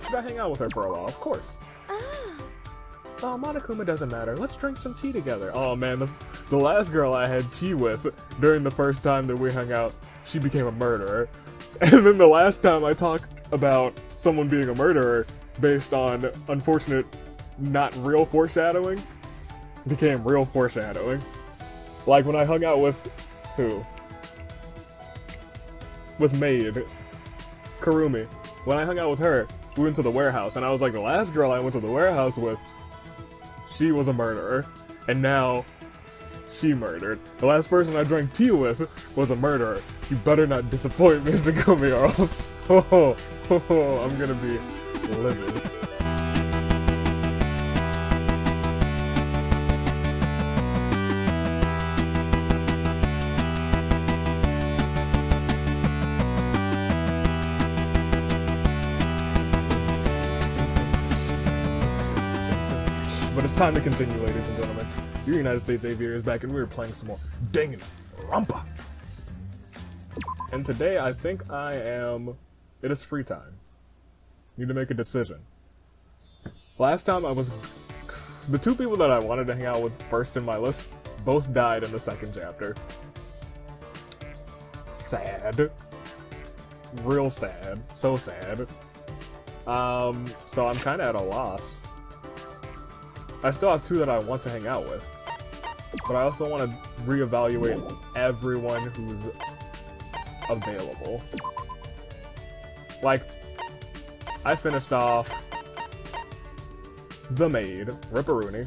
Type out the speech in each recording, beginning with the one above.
Should I hang out with her for a while? Of course. Oh, Monokuma doesn't matter. Let's drink some tea together. Oh man, the last girl I had tea with during the first time that we hung out, she became a murderer. And then the last time I talked about someone being a murderer based on unfortunate, not real foreshadowing, became real foreshadowing. Like when I hung out with, who? With Maid. Kurumi. When I hung out with her, we went to the warehouse, and I was like, the last girl I went to the warehouse with, she was a murderer, and now she murdered. The last person I drank tea with was a murderer. You better not disappoint me, Tsugumi, or else I'm gonna be livid. But it's time to continue, ladies and gentlemen. Your United States Aviator is back, and we're playing some more Danganronpa. And today, I think it is free time. Need to make a decision. Last time the two people that I wanted to hang out with first in my list both died in the second chapter. Sad. Real sad. So sad. So I'm kinda at a loss. I still have two that I want to hang out with, but I also want to reevaluate everyone who's available. Like, I finished off the Maid, Ripperoonie,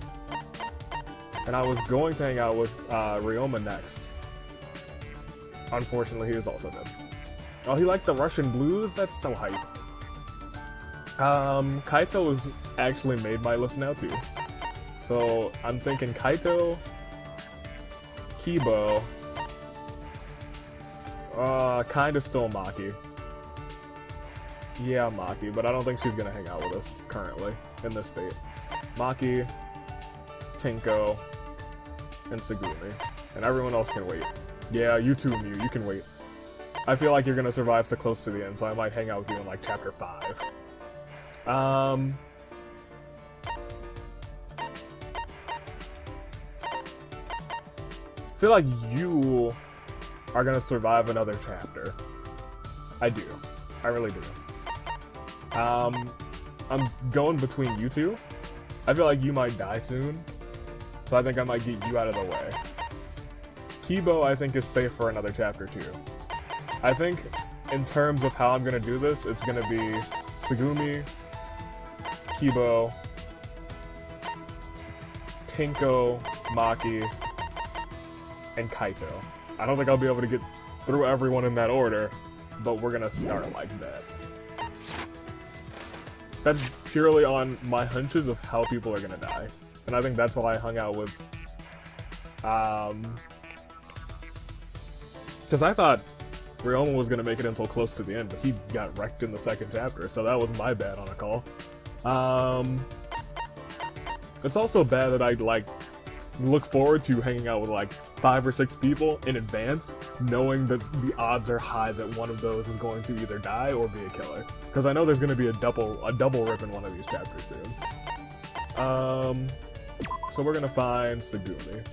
and I was going to hang out with Ryoma next. Unfortunately, he is also dead. Oh, he liked the Russian blues? That's so hype. Kaito was actually made my list now too. So, I'm thinking Kaito, Kibo, kinda still Maki. Yeah, Maki, but I don't think she's gonna hang out with us currently, in this state. Maki, Tinko, and Tsugumi. And everyone else can wait. Yeah, you too, Mew, you can wait. I feel like you're gonna survive to close to the end, so I might hang out with you in, like, chapter 5. I feel like you are gonna survive another chapter. I do. I really do. I'm going between you two. I feel like you might die soon, so I think I might get you out of the way. Kibo, I think, is safe for another chapter too. I think, in terms of how I'm gonna do this, it's gonna be Tsugumi, Kibo, Tinko, Maki, and Kaito. I don't think I'll be able to get through everyone in that order, but we're gonna start like that. That's purely on my hunches of how people are gonna die. And I think that's why I hung out with, because I thought Ryoma was gonna make it until close to the end, but he got wrecked in the second chapter, so that was my bad on a call. It's also bad that I, like, look forward to hanging out with, like, 5 or 6 people in advance, knowing that the odds are high that one of those is going to either die or be a killer. Because I know there's going to be a double rip in one of these chapters soon. So we're going to find Tsugumi.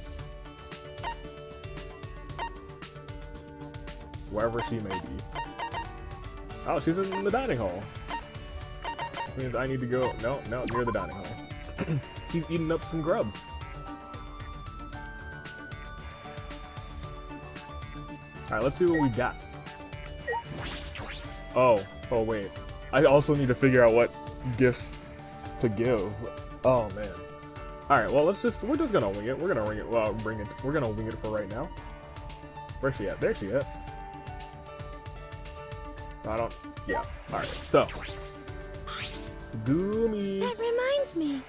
Wherever she may be. Oh, she's in the dining hall. Which means I need to go, no, near the dining hall. She's eating up some grub. Alright, let's see what we got. Oh wait. I also need to figure out what gifts to give. Oh man. Alright, well we're just gonna wing it. We're gonna wing it. Well, we're gonna wing it for right now. Where's she at? There she at. Yeah. Alright, so. Tsugumi. That reminds me.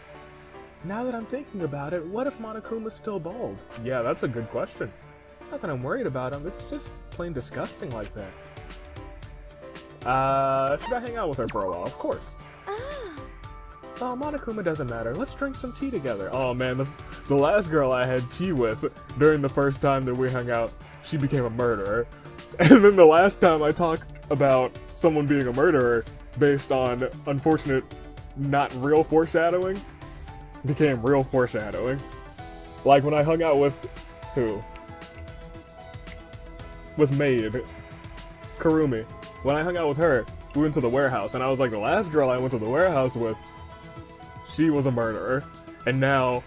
Now that I'm thinking about it, what if Monokuma's still bald? Yeah, that's a good question. It's not that I'm worried about him, it's just plain disgusting like that. Should I hang out with her for a while? Of course. Oh, Monokuma doesn't matter. Let's drink some tea together. Oh man, the last girl I had tea with during the first time that we hung out, she became a murderer. And then the last time I talked about someone being a murderer based on unfortunate, not real foreshadowing, became real foreshadowing. Like when I hung out with, who? With Maid, Kurumi. When I hung out with her, we went to the warehouse, and I was like, the last girl I went to the warehouse with, she was a murderer, and now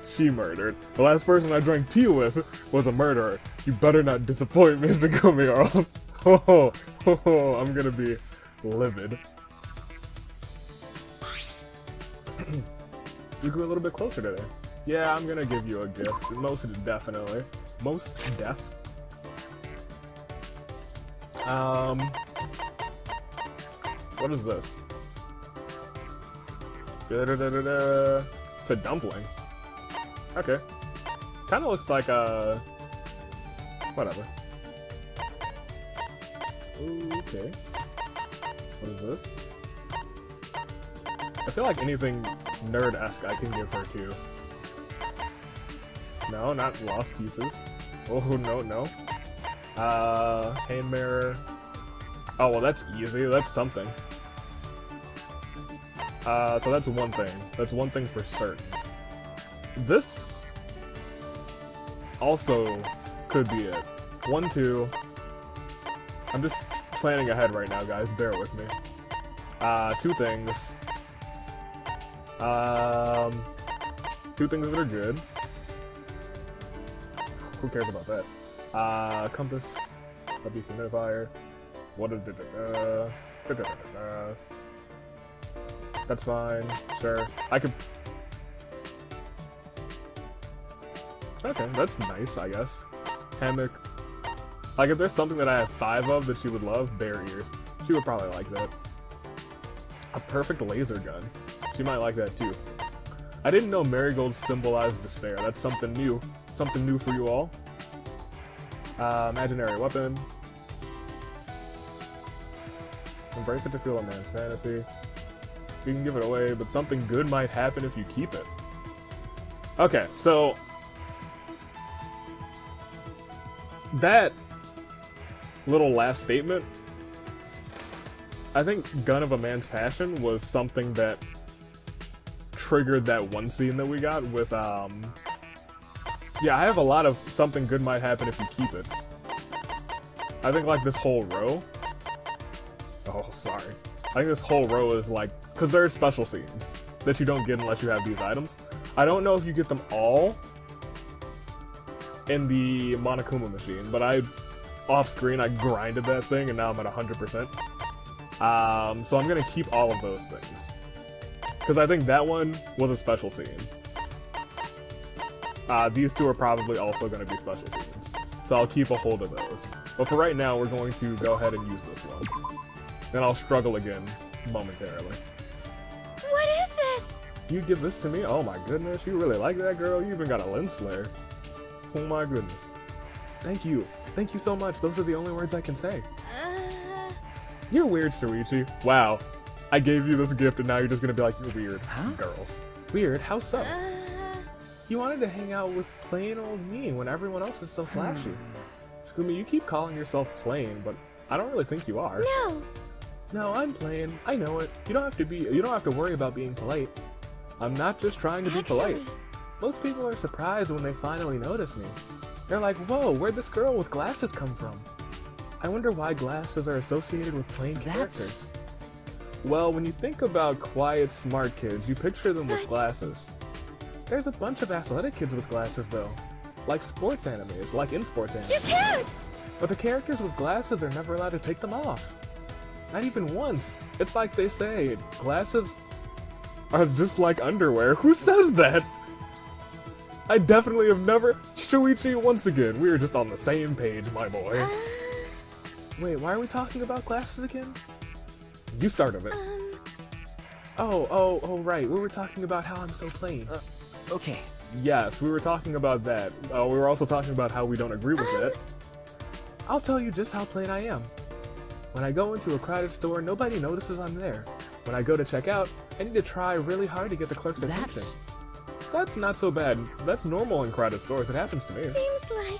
she murdered. The last person I drank tea with was a murderer. You better not disappoint me, Tsugumi, or else I'm gonna be livid. You grew a little bit closer today. Yeah, I'm gonna give you a gift. Most definitely. Most def. What is this? It's a dumpling. Okay. Kinda looks like a... whatever. Okay. What is this? I feel like anything nerd-esque I can give her too. No, not lost pieces. Oh, no. Hand mirror. Oh, well, that's easy. That's something. So that's one thing. That's one thing for certain. This also could be it. 1, 2. I'm just planning ahead right now, guys. Bear with me. 2 things. 2 things that are good. Who cares about that? Compass. Humidifier. That's fine. Sure. I could... okay, that's nice, I guess. Hammock. Like, if there's something that I have 5 of that she would love, bear ears. She would probably like that. A perfect laser gun. She might like that, too. I didn't know marigolds symbolized despair. That's something new. Something new for you all. Imaginary weapon. Embrace it to feel a man's fantasy. You can give it away, but something good might happen if you keep it. Okay, so... that little last statement, I think Gun of a Man's Passion was something that triggered that one scene that we got with, yeah, I have a lot of something good might happen if you keep it. I think, like, this whole row... oh, sorry. I think this whole row is, like... because there are special scenes that you don't get unless you have these items. I don't know if you get them all in the Monokuma machine, but off-screen, I grinded that thing, and now I'm at 100%. So I'm gonna keep all of those things. Because I think that one was a special scene. These 2 are probably also gonna be special scenes. So I'll keep a hold of those. But for right now, we're going to go ahead and use this one. Then I'll struggle again momentarily. What is this? You give this to me? Oh my goodness, you really like that, girl? You even got a lens flare. Oh my goodness. Thank you. Thank you so much. Those are the only words I can say. You're weird, Shuichi. Wow. I gave you this gift and now you're just gonna be like, you're weird. Huh? Girls. Weird? How so? You wanted to hang out with plain old me when everyone else is so flashy. Tsugumi, you keep calling yourself plain, but I don't really think you are. No, I'm plain. I know it. You don't have to worry about being polite. I'm not just trying to be polite. Most people are surprised when they finally notice me. They're like, whoa, where'd this girl with glasses come from? I wonder why glasses are associated with plain characters. Well, when you think about quiet, smart kids, you picture them with glasses. There's a bunch of athletic kids with glasses, though. Like sports animes, like in sports animes. You can't! But the characters with glasses are never allowed to take them off. Not even once. It's like they say, glasses are just like underwear. Who says that? I definitely have never... Shuichi, once again, we are just on the same page, my boy. Wait, why are we talking about glasses again? You started it. Oh, right. We were talking about how I'm so plain. Okay. Yes, we were talking about that. We were also talking about how we don't agree with that. I'll tell you just how plain I am. When I go into a crowded store, nobody notices I'm there. When I go to check out, I need to try really hard to get the clerk's attention. That's not so bad. That's normal in crowded stores. It happens to me. Seems like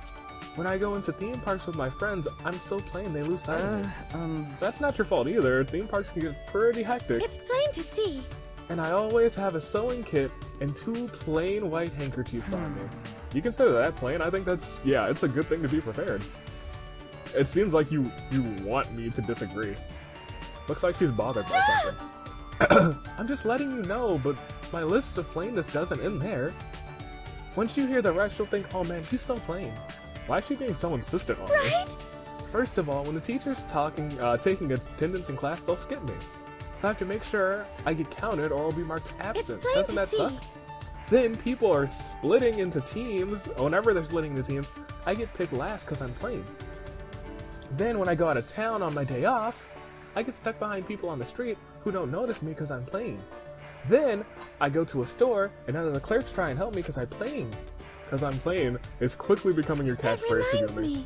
When I go into theme parks with my friends, I'm so plain they lose sight of me. That's not your fault either. Theme parks can get pretty hectic. It's plain to see. And I always have a sewing kit and 2 plain white handkerchiefs on me. You consider that plain? I think that's, yeah, it's a good thing to be prepared. It seems like you want me to disagree. Looks like she's bothered by something. I'm just letting you know, but my list of plainness doesn't end there. Once you hear the rest, you'll think, oh man, she's so plain. Why is she being so insistent on this? First of all, when the teacher's taking attendance in class, they'll skip me. So I have to make sure I get counted or I'll be marked absent. Doesn't that suck? Then people are splitting into teams. Whenever they're splitting into teams, I get picked last because I'm plain. Then when I go out of town on my day off, I get stuck behind people on the street who don't notice me because I'm plain. Then I go to a store and none of the clerks try and help me because I'm plain. Because I'm plain is quickly becoming your catchphrase, Tsugumi.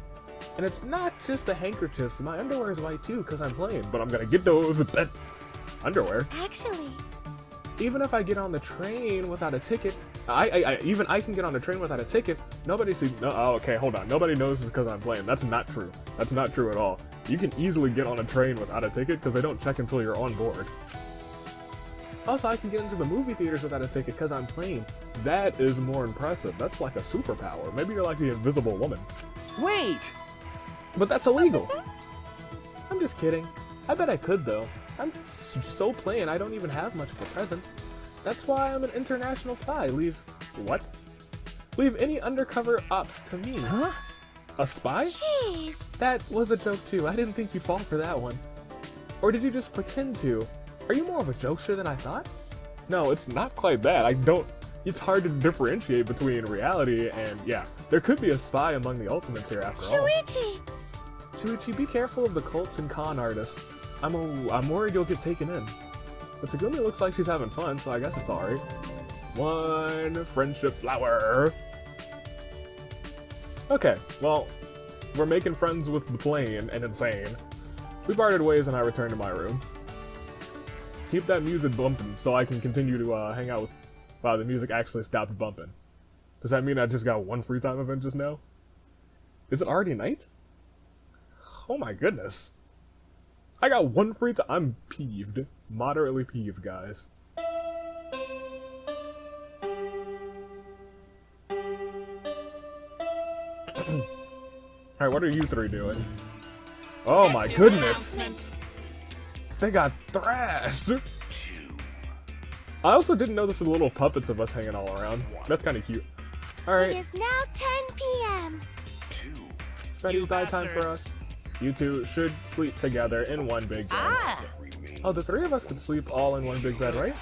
And it's not just the handkerchiefs. My underwear is white too because I'm plain, but I'm gonna get those underwear. Actually, even if I get on the train without a ticket, I can get on the train without a ticket. Nobody sees. No, oh, okay, hold on. Nobody knows it's because I'm plain. That's not true. That's not true at all. You can easily get on a train without a ticket because they don't check until you're on board. Also, I can get into the movie theaters without a ticket because I'm plain. That is more impressive. That's like a superpower. Maybe you're like the Invisible Woman. Wait! But that's illegal. I'm just kidding. I bet I could though. I'm so plain I don't even have much of a presence. That's why I'm an international spy. Leave any undercover ops to me. Huh? A spy? jeez. That was a joke too. I didn't think you'd fall for that one. Or did you just pretend to? Are you more of a jokester than I thought? No, it's not quite that. It's hard to differentiate between reality and, yeah, there could be a spy among the ultimates here after all. Shuichi, be careful of the cults and con artists. I'm worried you'll get taken in. But Tsugumi looks like she's having fun, so I guess it's alright. 1 friendship flower. Okay, well, we're making friends with the plain and insane. We parted ways and I returned to my room. Keep that music bumping so I can continue to hang out with... Wow, the music actually stopped bumping. Does that mean I just got 1 free time event just now? Is it already night? Oh my goodness. I got 1 free time. I'm peeved. Moderately peeved, guys. Alright, what are you 3 doing? Oh my goodness! They got thrashed! I also didn't know this was little puppets of us hanging all around. That's kind of cute. Alright. It is now 10 p.m. It's bedtime time for us. You two should sleep together in 1 big bed. Oh, the 3 of us could sleep all in 1 big bed, right?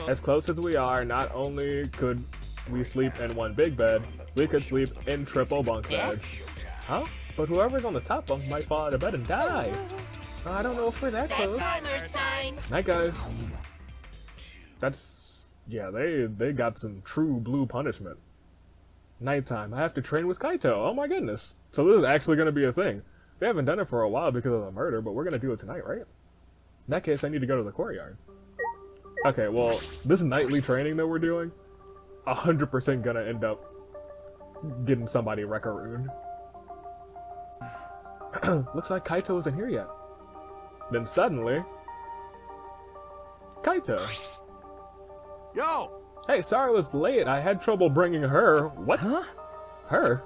As close as we are, not only could we sleep in 1 big bed, we could sleep in triple bunk beds. Huh? But whoever's on the top bunk might fall out of bed and die. I don't know if we're that close. Night, guys. That's... yeah, they got some true blue punishment. Nighttime. I have to train with Kaito. Oh my goodness. So this is actually going to be a thing. We haven't done it for a while because of the murder, but we're going to do it tonight, right? In that case, I need to go to the courtyard. Okay, well, this nightly training that we're doing, 100% gonna end up getting somebody wreck-a-roon. Looks like Kaito isn't here yet. Then suddenly... Kaito! Yo! Hey, sorry I was late. I had trouble bringing her. What? Huh? Her?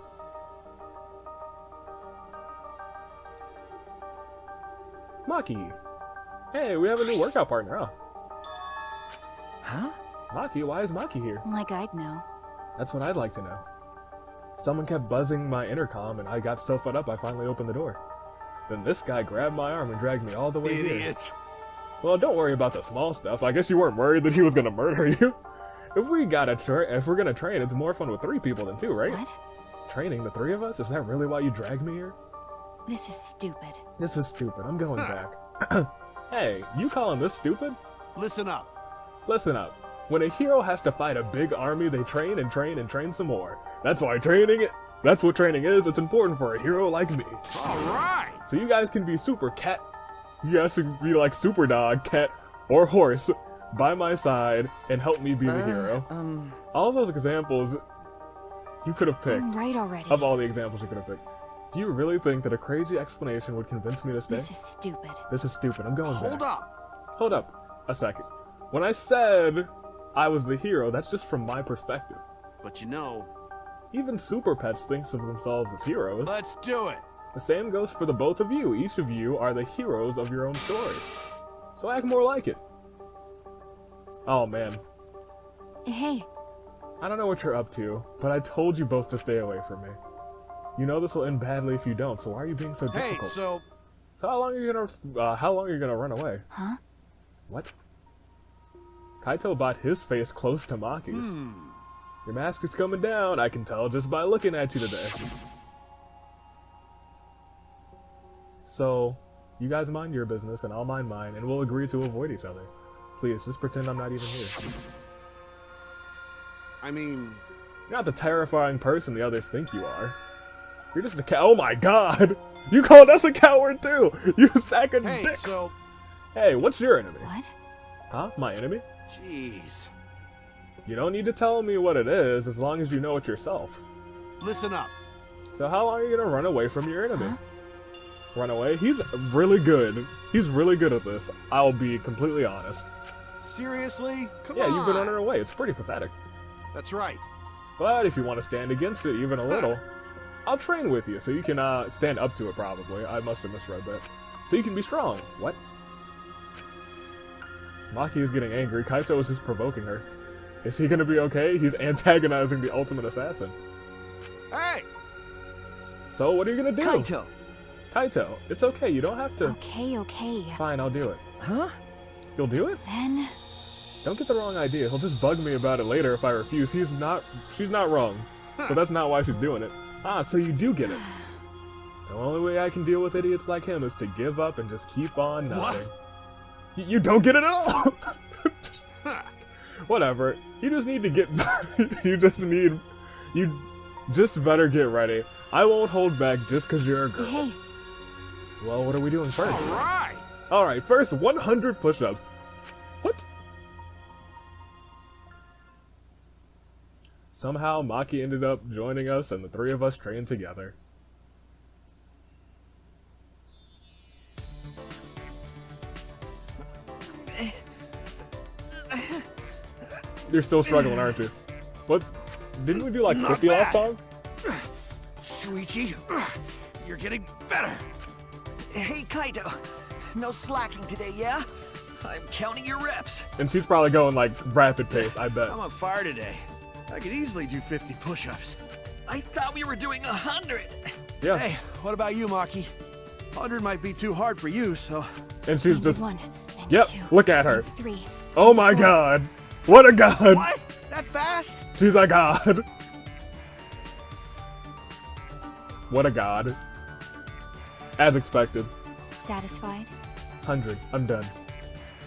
Maki. Hey, we have a new workout partner, huh? Huh? Maki? Why is Maki here? Like I'd know. That's what I'd like to know. Someone kept buzzing my intercom and I got so fed up I finally opened the door. Then this guy grabbed my arm and dragged me all the way here. Idiot! Well, don't worry about the small stuff. I guess you weren't worried that he was gonna murder you. If we're gonna train, it's more fun with 3 people than 2, right? What? Training, the 3 of us? Is that really why you dragged me here? This is stupid. This is stupid. I'm going back. Hey, you calling this stupid? Listen up. Listen up. When a hero has to fight a big army, they train and train and train some more. That's why that's what training is. It's important for a hero like me. Alright! So you guys can be super cat. You guys can be like super dog, cat, or horse by my side and help me be the hero. All those examples, you could have picked, Right already. of all the examples you could have picked, do you really think that a crazy explanation would convince me to stay? This is stupid. This is stupid. I'm going back. Hold up. Hold up a second. When I said I was the hero, that's just from my perspective. But you know, Even super pets thinks of themselves as heroes. let's do it. The same goes for the both of you. Each of you are the heroes of your own story. So act more like it. Oh man. Hey, I don't know what you're up to, but I told you both to stay away from me. You know this will end badly if you don't, so why are you being so Hey, difficult? so So how long are you gonna run away? huh? What? Kaito bought his face close to Maki's. Your mask is coming down, I can tell just by looking at you today. So, you guys mind your business and I'll mind mine, and we'll agree to avoid each other. Please, just pretend I'm not even here. I mean, You're not the terrifying person the others think you are. You're just a oh my god! You called us a coward too! You sack of hey, dicks! so Hey, what's your enemy? What? Huh? My enemy? jeez. You don't need to tell me what it is as long as you know it yourself. Listen up. So how long are you gonna run away from your enemy? Huh? Run away? He's really good. He's really good at this. I'll be completely honest. Seriously? Come Yeah, on. you've been running away. It's pretty pathetic. That's right. But if you want to stand against it even a little, I'll train with you so you can stand up to it probably. I must have misread that. So you can be strong. What? Maki is getting angry. Kaito is just provoking her. Is he gonna be okay? He's antagonizing the ultimate assassin. Hey, So what are you gonna do? Kaito. Kaito, it's okay. You don't have to. Okay. Fine, I'll do it. Huh? You'll do it? Then, Don't get the wrong idea. He'll just bug me about it later if I refuse. She's not wrong. But that's not why she's doing it. Ah, so you do get it. The only way I can deal with idiots like him is to give up and just keep on nodding. You don't get it at all? Whatever. You just need to get... you just better get ready. I won't hold back just because you're a girl. hey, Well, what are we doing first? all right. Alright, first 100 push-ups. What? Somehow, Maki ended up joining us, and the three of us trained together. You're still struggling, aren't you? What? Didn't we do like 50 last time? Shuichi, you're getting better. Hey, Kaito. No slacking today, yeah? I'm counting your reps. And she's probably going like rapid pace, I bet. I'm on fire today. I could easily do 50 push-ups. I thought we were doing 100. Yeah. Hey, what about you, Maki? 100 might be too hard for you, so... And she's just... 91, Yep, 92, look at her. 93. Oh my god! What a god! What? That fast? She's a god. What a god. As expected. Satisfied? 100. I'm done.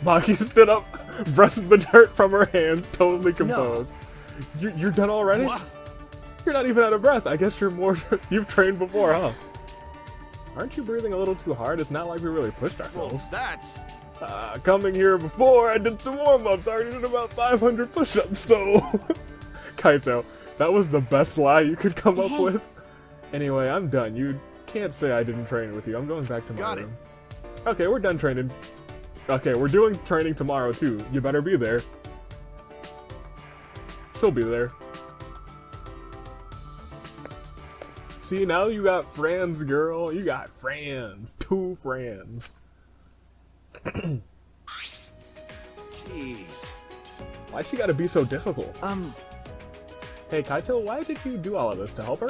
Maki stood up, brushed the dirt from her hands, totally composed. You're done already? What? You're not even out of breath. I guess you're more... You've trained before, huh? Aren't you breathing a little too hard? It's not like we really pushed Well, ourselves. that's... Coming here before, I did some warm-ups. I already did about 500 push-ups, so... Kaito, that was the best lie you could come up with. Anyway, I'm done. You can't say I didn't train with you. I'm going back to my Got it. room. Okay, we're done training. Okay, we're doing training tomorrow, too. You better be there. She'll be there. See, now you got friends, girl. You got friends. 2 friends. Jeez. Why she gotta be so difficult? Um, Hey, Kaito, why did you do all of this? To help her?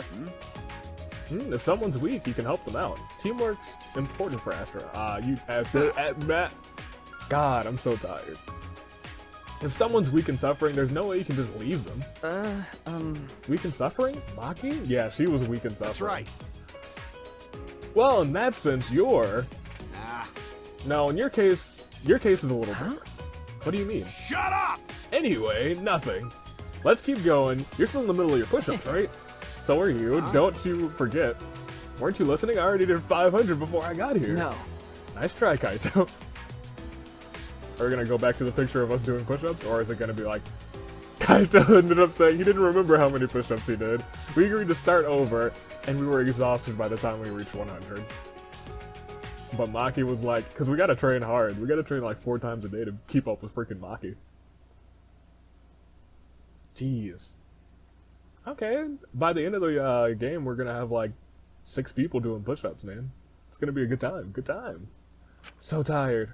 If someone's weak, you can help them out. Teamwork's important for Astra. God, I'm so tired. If someone's weak and suffering, there's no way you can just leave them. Weak and suffering? Maki? Yeah, she was weak and suffering. That's right. Well, in that sense, you're... Nah. No, in your case is a little different. What do you mean? Shut up! Anyway, nothing. Let's keep going. You're still in the middle of your push-ups, right? So are you. Don't you forget. Weren't you listening? I already did 500 before I got here. no. Nice try, Kaito. Are we gonna go back to the picture of us doing push-ups, or is it gonna be like Kaito ended up saying he didn't remember how many push-ups he did. We agreed to start over, and we were exhausted by the time we reached 100. But Maki was like, because we gotta train hard. We gotta train like 4 times a day to keep up with freaking Maki. Jeez. Okay, by the end of the game, we're gonna have like 6 people doing push-ups, man. It's gonna be a good time. Good time. So tired.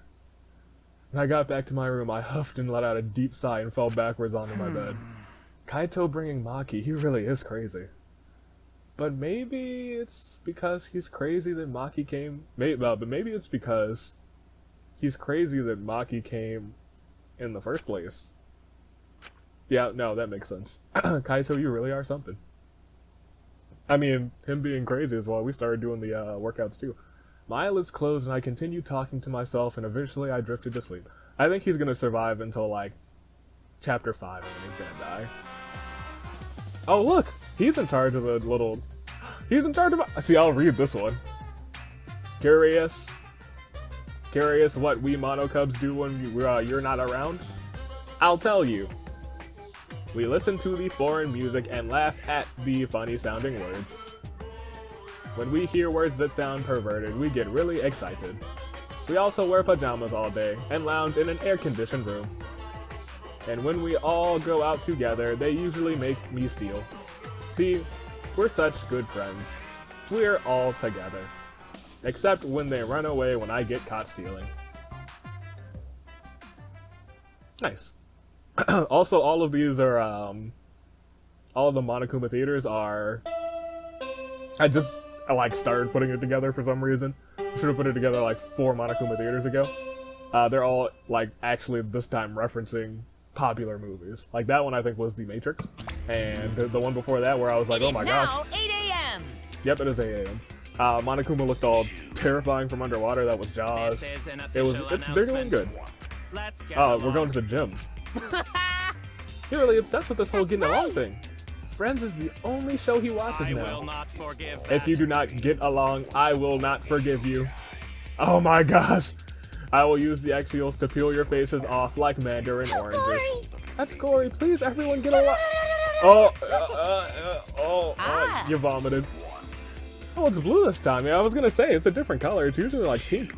When I got back to my room, I huffed and let out a deep sigh and fell backwards onto my bed. Kaito bringing Maki, he really is crazy. But maybe it's because he's crazy that Maki came... but maybe it's because he's crazy that Maki came in the first place. Yeah, no, that makes sense. Kaito, you really are something. I mean, him being crazy is why we started doing the workouts too. My eyelids closed and I continued talking to myself, and eventually I drifted to sleep. I think he's gonna survive until like chapter 5 and then he's gonna die. Oh look! He's in charge of the little... He's in charge of... See, I'll read this one. Curious what we Mono Cubs do when you're not around? I'll tell you. We listen to the foreign music and laugh at the funny sounding words. When we hear words that sound perverted, we get really excited. We also wear pajamas all day and lounge in an air-conditioned room. And when we all go out together, they usually make me steal. See, we're such good friends. We're all together. Except when they run away when I get caught stealing. Nice. Also, all of these are, all of the Monokuma theaters are... I like started putting it together for some reason. I should have put it together like 4 Monokuma theaters ago. They're all like actually this time referencing popular movies. Like that one I think was The Matrix, and the one before that where I was like, oh my gosh. It is now 8 a.m. Yep, it is 8 a.m. Monokuma looked all terrifying from underwater. That was Jaws. They're doing good. We're going to the gym. You're really obsessed with this whole getting along thing. Friends is the only show he watches now. If you do not get along, I will not forgive you. Oh my gosh. I will use the axials to peel your faces off like mandarin oranges. That's gory. Please, everyone get along. You vomited. Oh, it's blue this time. Yeah, I was gonna say, it's a different color. It's usually like pink.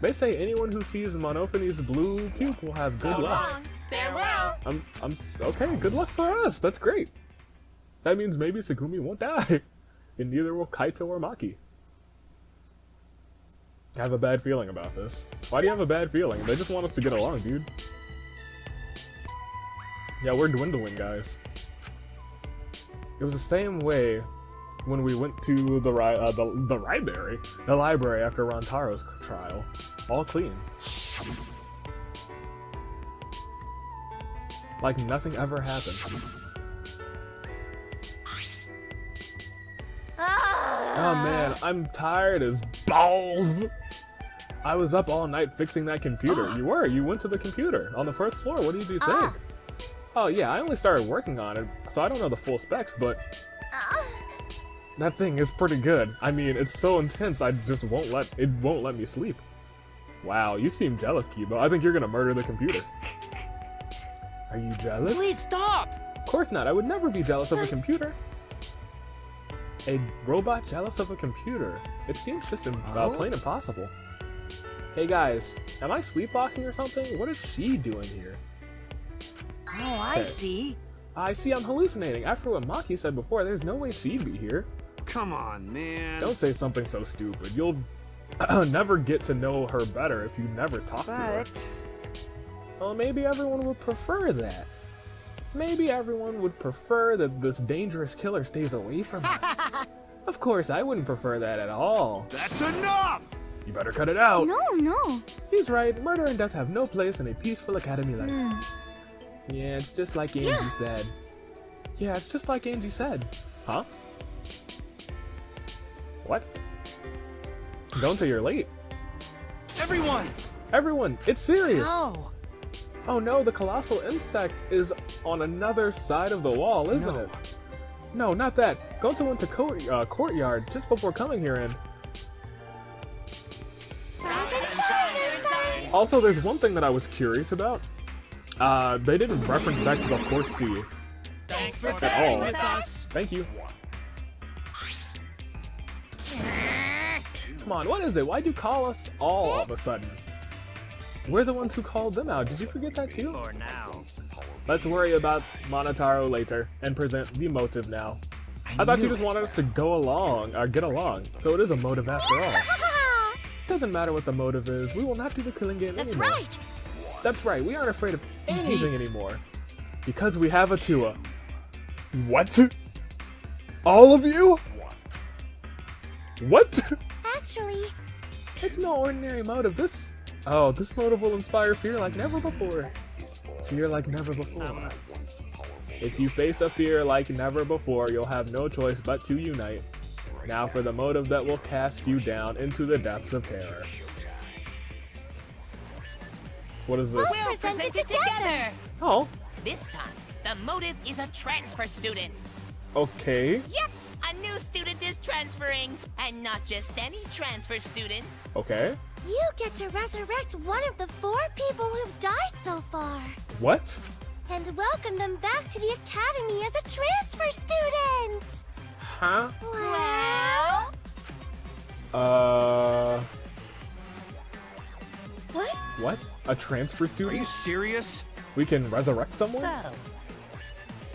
They say anyone who sees Monophanie's blue puke will have good luck. Farewell. Okay, good luck for us. That's great. That means maybe Tsugumi won't die. And neither will Kaito or Maki. I have a bad feeling about this. Why do you have a bad feeling? They just want us to get along, dude. Yeah, we're dwindling, guys. It was the same way when we went to the library after Rantaro's trial. All clean. Like nothing ever happened. Oh man, I'm tired as balls! I was up all night fixing that computer. You went to the computer on the first floor. What did you think? Oh yeah, I only started working on it, so I don't know the full specs, but that thing is pretty good. I mean, it's so intense, it won't let me sleep. Wow, you seem jealous, Kibo. I think you're gonna murder the computer. Are you jealous? Please stop! Of course not. I would never be jealous of a computer. A robot jealous of a computer? It seems just plain impossible. Hey guys, am I sleepwalking or something? What is she doing here? Oh, I see. I see I'm hallucinating. After what Maki said before, there's no way she'd be here. Come on, man. Don't say something so stupid. You'll never get to know her better if you never talk to her. Well, maybe everyone would prefer that. Maybe everyone would prefer that this dangerous killer stays away from us. Of course, I wouldn't prefer that at all. That's enough! You better cut it out. No. He's right. Murder and death have no place in a peaceful academy life. Yeah, it's just like Angie said. Yeah, it's just like Angie said. Huh? What? Don't say you're late. Everyone, it's serious. No. Oh no, the colossal insect is on another side of the wall, isn't it? No, not that. Gonto went to courtyard just before coming here and... Also, there's one thing that I was curious about. They didn't reference back to the horse sea Thanks for at all. bearing with us. Thank you. Come on, what is it? Why'd you call us all of a sudden? We're the ones who called them out. Did you forget that too? For now. Let's worry about Monotaro later and present the motive now. I thought you just wanted us to go along, or get along. So it is a motive after all. Doesn't matter what the motive is, we will not do the killing game That's anymore. right. That's right, we aren't afraid of anything anymore. Because we have a Tua. What? All of you? What? Actually, It's no ordinary motive. This motive will inspire fear like never before. Fear like never before. If you face a fear like never before, you'll have no choice but to unite. Now for the motive that will cast you down into the depths of terror. What is this? We'll present it together. Oh, This time, the motive is a transfer student. okay. Yep, a new student is transferring. And not just any transfer student. Okay. you get to resurrect one of the 4 people who've died so far. What? And welcome them back to the academy as a transfer student. Huh? Well, What? What? A transfer Are student? you serious? We can resurrect someone? so,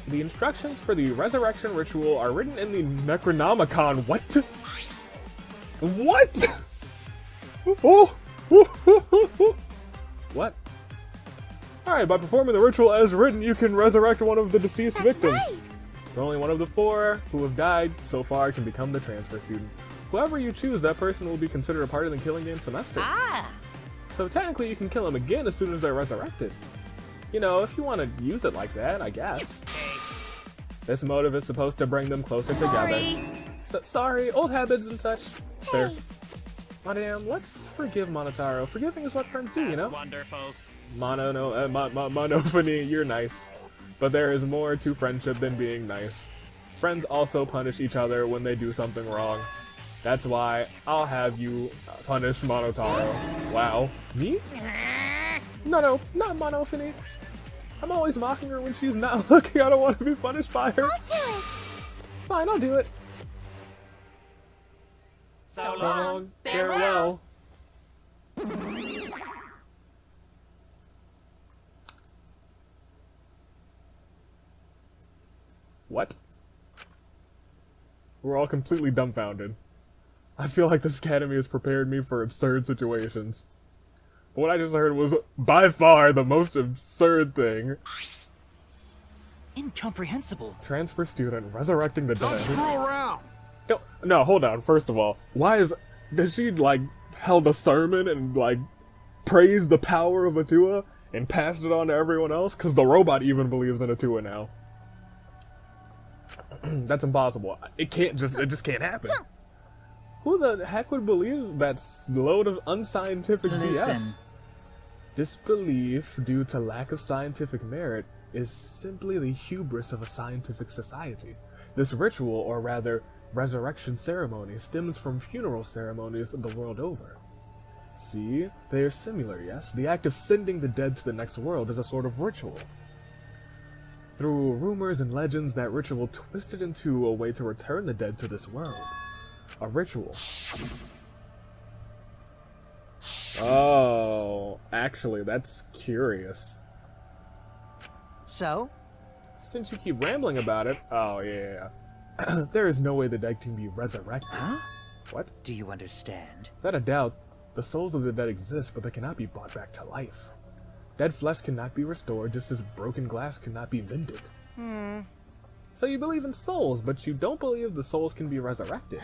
The instructions for the resurrection ritual are written in the Necronomicon. What? What? Oh! What? Alright, by performing the ritual as written, you can resurrect one of the deceased That's victims. right. Only one of the 4 who have died so far can become the transfer student. Whoever you choose, that person will be considered a part of the killing game semester. So technically you can kill them again as soon as they're resurrected. You know, if you want to use it like that, I guess. This motive is supposed to bring them closer together. So, sorry, old habits and such. Fair. Hey. Madam, let's forgive Monotaro. Forgiving is what friends do, you know? Wonderful. Monophony, you're nice. But there is more to friendship than being nice. Friends also punish each other when they do something wrong. That's why I'll have you punish Monotaro. Wow. Me? No, not Monophony. I'm always mocking her when she's not looking. I don't want to be punished by her. I'll do it. Fine, I'll do it. so long, Farewell. What? We're all completely dumbfounded. I feel like this academy has prepared me for absurd situations. But what I just heard was by far the most absurd thing. Incomprehensible. Transfer student resurrecting the Don't dead. screw around. No, hold on. First of all, does she like held a sermon and like praised the power of Atua and passed it on to everyone else? Cause the robot even believes in Atua now. That's impossible. It just can't happen. Who the heck would believe that load of unscientific BS? Disbelief due to lack of scientific merit is simply the hubris of a scientific society. This ritual, or rather, resurrection ceremony, stems from funeral ceremonies the world over. See, they are similar, yes? The act of sending the dead to the next world is a sort of ritual. Through rumors and legends, that ritual twisted into a way to return the dead to this world. A ritual. Oh, actually, that's curious. So? Since you keep rambling about it, oh yeah. There is no way the dead can be resurrected. Huh? What? Do you understand? Without a doubt, the souls of the dead exist, but they cannot be brought back to life. Dead flesh cannot be restored, just as broken glass cannot be mended. So you believe in souls, but you don't believe the souls can be resurrected.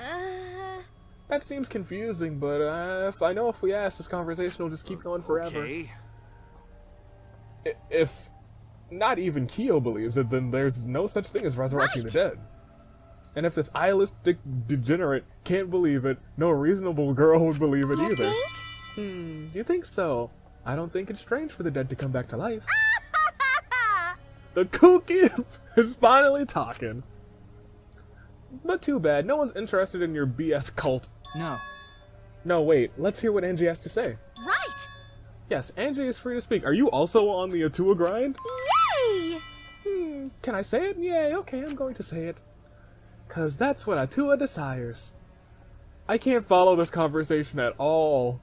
That seems confusing, but if we ask, this conversation will just keep going forever. Okay. If not even Kyo believes it, then there's no such thing as resurrecting the dead. And if this idealistic degenerate can't believe it, no reasonable girl would believe it You either. think? You think so? I don't think it's strange for the dead to come back to life. The kooky is finally talking. But too bad, no one's interested in your BS cult. No. No, wait, let's hear what Angie has to say. Right. Yes, Angie is free to speak. Are you also on the Atua grind? Yay! Can I say it? Yay, okay, I'm going to say it. 'Cause that's what Atua desires. I can't follow this conversation at all.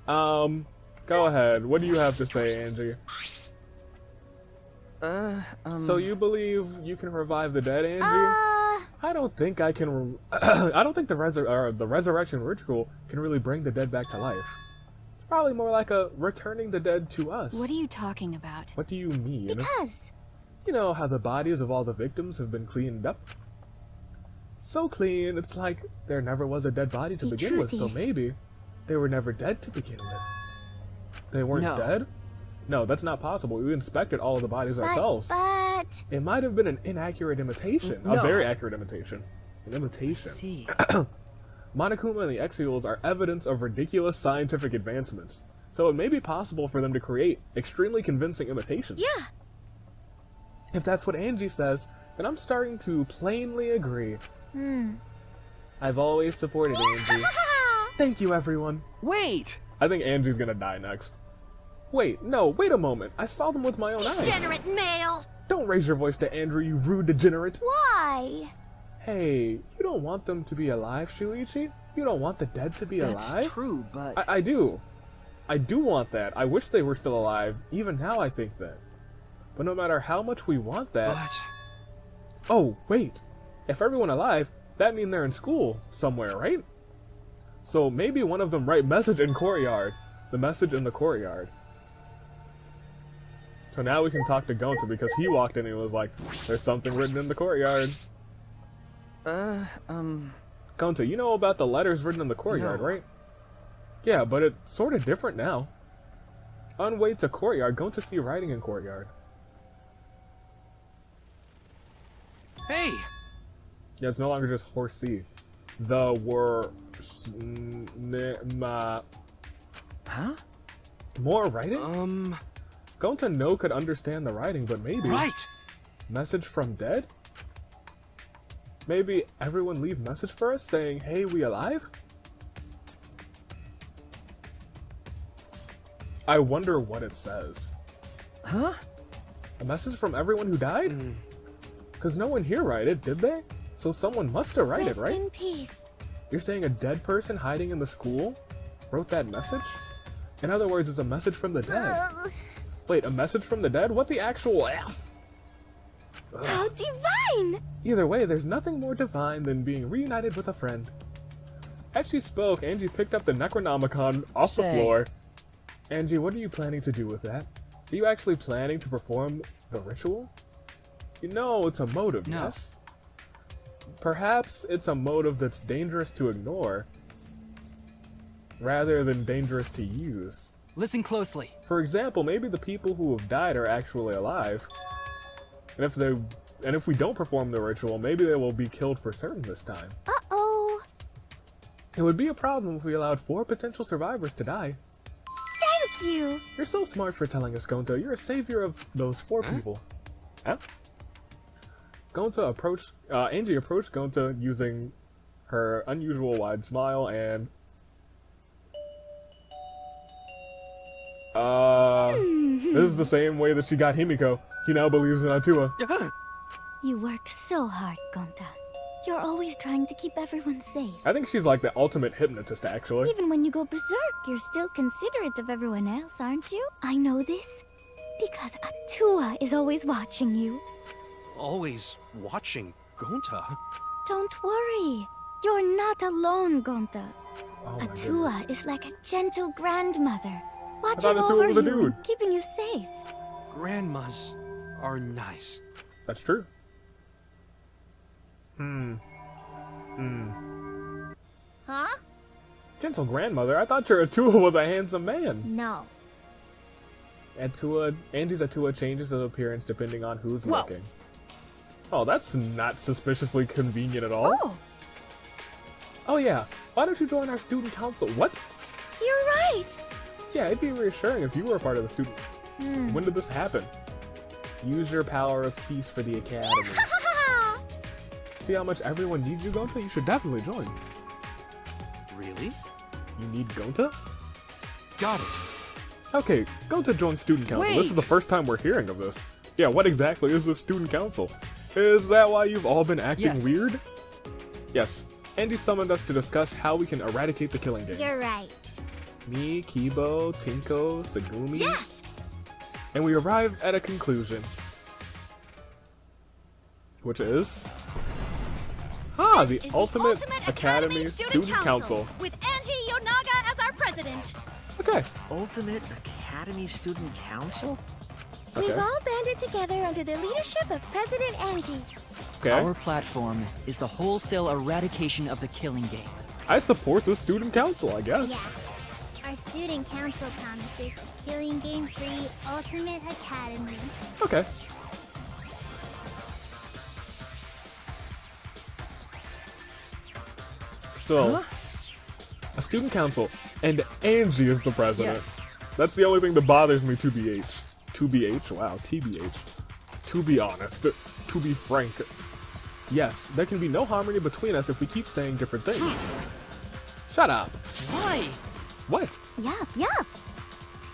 Go ahead. What do you have to say, Angie? So you believe you can revive the dead, Angie? I don't think I can. I don't think the resurrection ritual can really bring the dead back to life. It's probably more like a returning the dead to us. What are you talking about? What do you mean? Because You know how the bodies of all the victims have been cleaned up? So clean, it's like there never was a dead body to The begin truth with, so is- maybe they were never dead to begin with. They weren't No. dead? No, that's not possible. We inspected all of the bodies ourselves. but It might have been an inaccurate imitation. No. A very accurate imitation. An imitation. See. Monokuma and the Exiles are evidence of ridiculous scientific advancements, so it may be possible for them to create extremely convincing imitations. yeah. If that's what Angie says, then I'm starting to plainly agree. I've always supported Angie. Thank you, everyone. Wait! I think Angie's gonna die next. Wait, no, wait a moment. I saw them with my own eyes. Degenerate male. Don't raise your voice to Andrew, you rude degenerate. Why? Hey, you don't want them to be alive, Shuichi? You don't want the dead to be That's alive? true, but... I do. I do want that. I wish they were still alive. Even now I think that. But no matter how much we want that... But... Oh, wait. If everyone alive, that means they're in school somewhere, right? So maybe one of them write message in courtyard. The message in the courtyard. So now we can talk to Gonta because he walked in and was like, there's something written in the courtyard. Gonta, you know about the letters written in the courtyard, No. right? Yeah, but it's sort of different now. On way to courtyard, Gonta see writing in courtyard. Hey! Yeah, it's no longer just horsey. The were Huh? more writing? Gonta no could understand the writing, but maybe Right! message from dead? Maybe everyone leave message for us saying, hey, we alive? I wonder what it says. Huh? A message from everyone who died? Because no one here write it, did they? So someone must have write it, Rest right? in peace. You're saying a dead person hiding in the school wrote that message? In other words, it's a message from the dead. Wait, a message from the dead? What the actual F? How divine! Either way, there's nothing more divine than being reunited with a friend. As she spoke, Angie picked up the Necronomicon off the Say. floor. Angie, what are you planning to do with that? Are you actually planning to perform the ritual? You know, it's a motive, No. yes? Perhaps it's a motive that's dangerous to ignore, rather than dangerous to use. Listen closely. For example, maybe the people who have died are actually alive. And if we don't perform the ritual, maybe they will be killed for certain this time. Uh-oh. It would be a problem if we allowed 4 potential survivors to die. Thank you. You're so smart for telling us, Gonta. You're a savior of those 4 people. Huh? Angie approached Gonta using her unusual wide smile and... this is the same way that she got Himiko. He now believes in Atua. You work so hard, Gonta. You're always trying to keep everyone safe. I think she's like the ultimate hypnotist, actually. Even when you go berserk, you're still considerate of everyone else, aren't you? I know this because Atua is always watching you. Always watching Gonta. Don't worry. You're not alone, Gonta. Oh my Atua goodness. is like a gentle grandmother, watching thought Atua over was a you dude. and keeping you safe. Grandmas are nice. That's true. Huh? Gentle grandmother, I thought your Atua was a handsome man. No. Angie's Atua changes his appearance depending on who's Whoa. looking. Oh, that's not suspiciously convenient at all. Oh, Oh yeah, why don't you join our student council? What? you're right. Yeah, it'd be reassuring if you were a part of the student. When did this happen? Use your power of peace for the academy. See how much everyone needs you, Gonta? You should definitely join. Really? You need Gonta? Got it. Okay, go to join student council. This is Wait! the first time we're hearing of this. Yeah, what exactly is the student council? Is that why you've all been acting Yes. weird? Yes. Angie summoned us to discuss how we can eradicate the killing game. You're right. Me, Kibo, Tinko, Tsugumi. Yes! And we arrived at a conclusion. Which is... the Is Ultimate Academy Student Council. with Angie Yonaga as our president. Okay. Ultimate Academy Student Council? Okay. We've all banded together under the leadership of President Angie. Okay. Our platform is the wholesale eradication of the killing game. I support the student council, I guess. Yeah. Our student council promises a killing game-free Ultimate Academy. Okay. Still, a student council, and Angie is the president. Yes. That's the only thing that bothers me, 2BH. 2BH? Wow, TBH. To be honest, to be frank. Yes, there can be no harmony between us if we keep saying different things. Shut up. Why? What? Yup.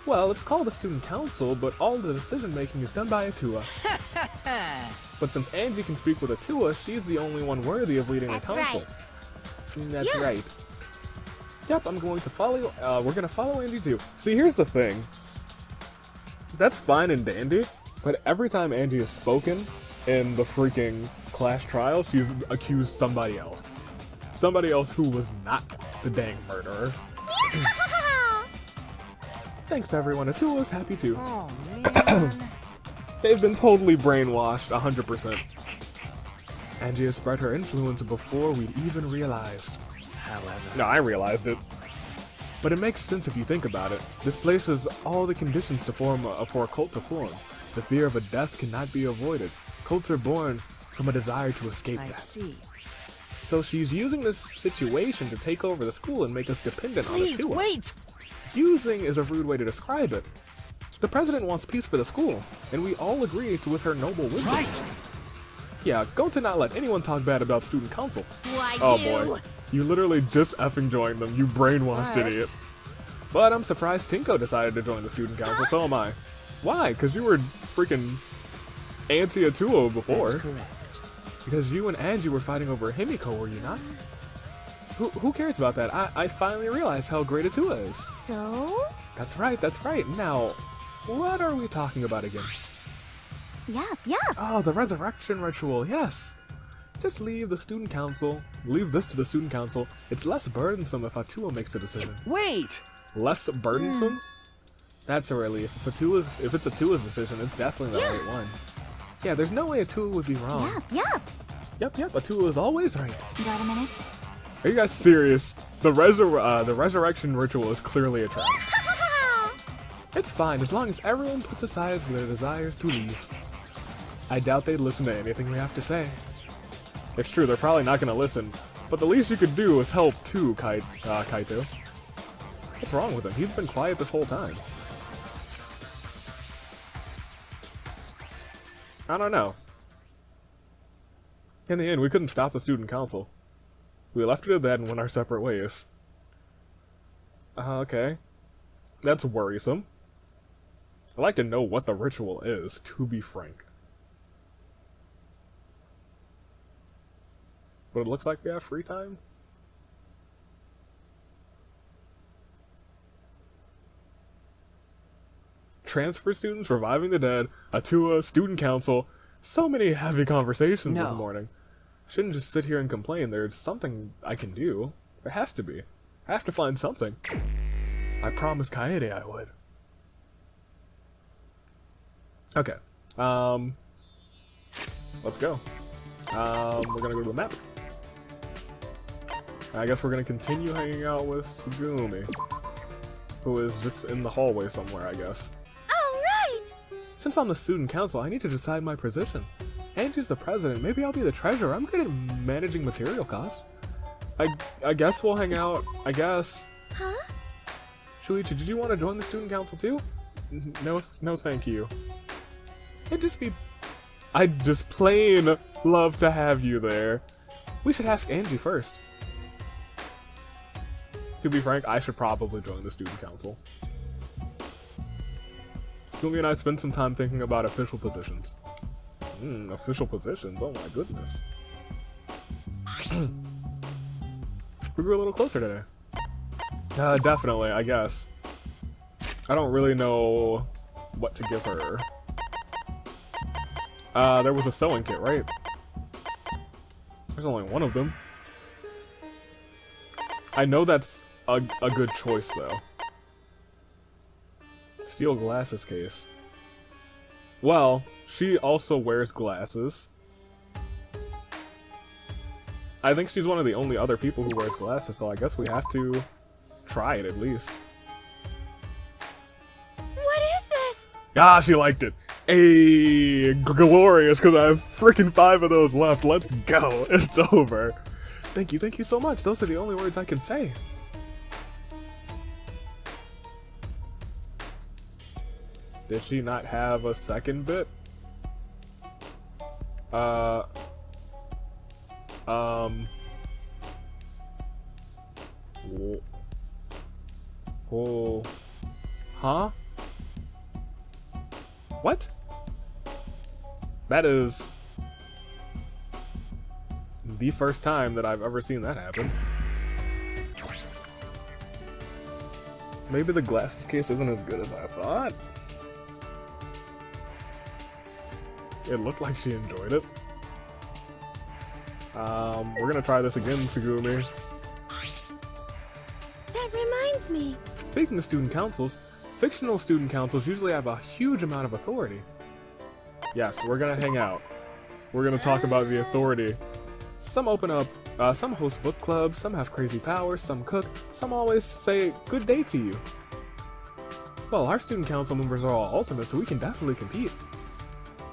Well, it's called a student council, but all the decision making is done by Atua. But since Angie can speak with Atua, she's the only one worthy of leading That's the council. right. That's right. Yep, I'm going to follow. We're gonna follow Angie too. See, here's the thing. That's fine and dandy, but every time Angie has spoken in the freaking class trial, she's accused somebody else. Somebody else who was not the dang murderer. Thanks everyone, Atua's happy too. Oh, man. They've been totally brainwashed, 100%. Angie has spread her influence before we'd even realized. However, No, I realized it. But it makes sense if you think about it. This places all the conditions to form for a cult to form. The fear of a death cannot be avoided. Cults are born from a desire to escape I death. see. So she's using this situation to take over the school and make us dependent on Please, Atua. wait! Using is a rude way to describe it. The president wants peace for the school, and we all agree with her noble wisdom. Right! Yeah, go to not let anyone talk bad about student council. Why Oh you? boy. You literally just effing joined them, you brainwashed What? idiot. But I'm surprised Tinko decided to join the student council, so am I. Why? Because you were freaking anti-Atua before. That's correct. Because you and Angie were fighting over Himiko, were you not? Who cares about that? I finally realized how great Atua is. So? That's right, that's right. Now, what are we talking about again? Yup. Oh, the resurrection ritual, yes! Just leave the student council. Leave this to the student council. It's less burdensome if Atua makes a decision. Wait! Less burdensome? That's a relief. If it's Atua's decision, it's definitely the right one. Yeah, there's no way Atua would be wrong. Yup. Yep, Atua is always right. Got a minute? Are you guys serious? The resurrection ritual is clearly a trap. It's fine, as long as everyone puts aside their desires to leave. I doubt they'd listen to anything we have to say. It's true, they're probably not gonna listen, but the least you could do is help too, Kaito. What's wrong with him? He's been quiet this whole time. I don't know. In the end, we couldn't stop the student council. We left it at that and went our separate ways. Okay. That's worrisome. I'd like to know what the ritual is, to be frank. But it looks like we have free time. Transfer students, reviving the dead, Atua, student council. So many heavy conversations this No. morning. Shouldn't just sit here and complain. There's something I can do. There has to be. I have to find something. I promised Kaede I would. Okay. Let's go. We're gonna go to the map. I guess we're gonna continue hanging out with Tsugumi, who is just in the hallway somewhere, I guess. All right. Since I'm the student council, I need to decide my position. Angie's the president. Maybe I'll be the treasurer. I'm good at managing material costs. I guess we'll hang out. I guess. Huh? Shuichi, did you want to join the student council too? No, thank you. I'd just plain love to have you there. We should ask Angie first. To be frank, I should probably join the student council. Tsugumi and I spent some time thinking about official positions. Official positions? Oh my goodness. We grew a little closer today. Definitely, I guess. I don't really know what to give her. There was a sewing kit, right? There's only one of them. I know that's a good choice, though. Steel glasses case. Well, she also wears glasses. I think she's one of the only other people who wears glasses, so I guess we have to try it at least. What is this? Ah, she liked it. Hey, glorious, because I have freaking 5 of those left. Let's go. It's over. Thank you so much. Those are the only words I can say. Did she not have a second bit? Oh. Huh? What? That is the first time that I've ever seen that happen. Maybe the glasses case isn't as good as I thought. It looked like she enjoyed it. We're gonna try this again, Tsugumi. That reminds me. Speaking of student councils, fictional student councils usually have a huge amount of authority. Yes, we're gonna hang out. We're gonna talk about the authority. Some open up, some host book clubs, some have crazy powers, some cook, some always say good day to you. Well, our student council members are all ultimate, so we can definitely compete.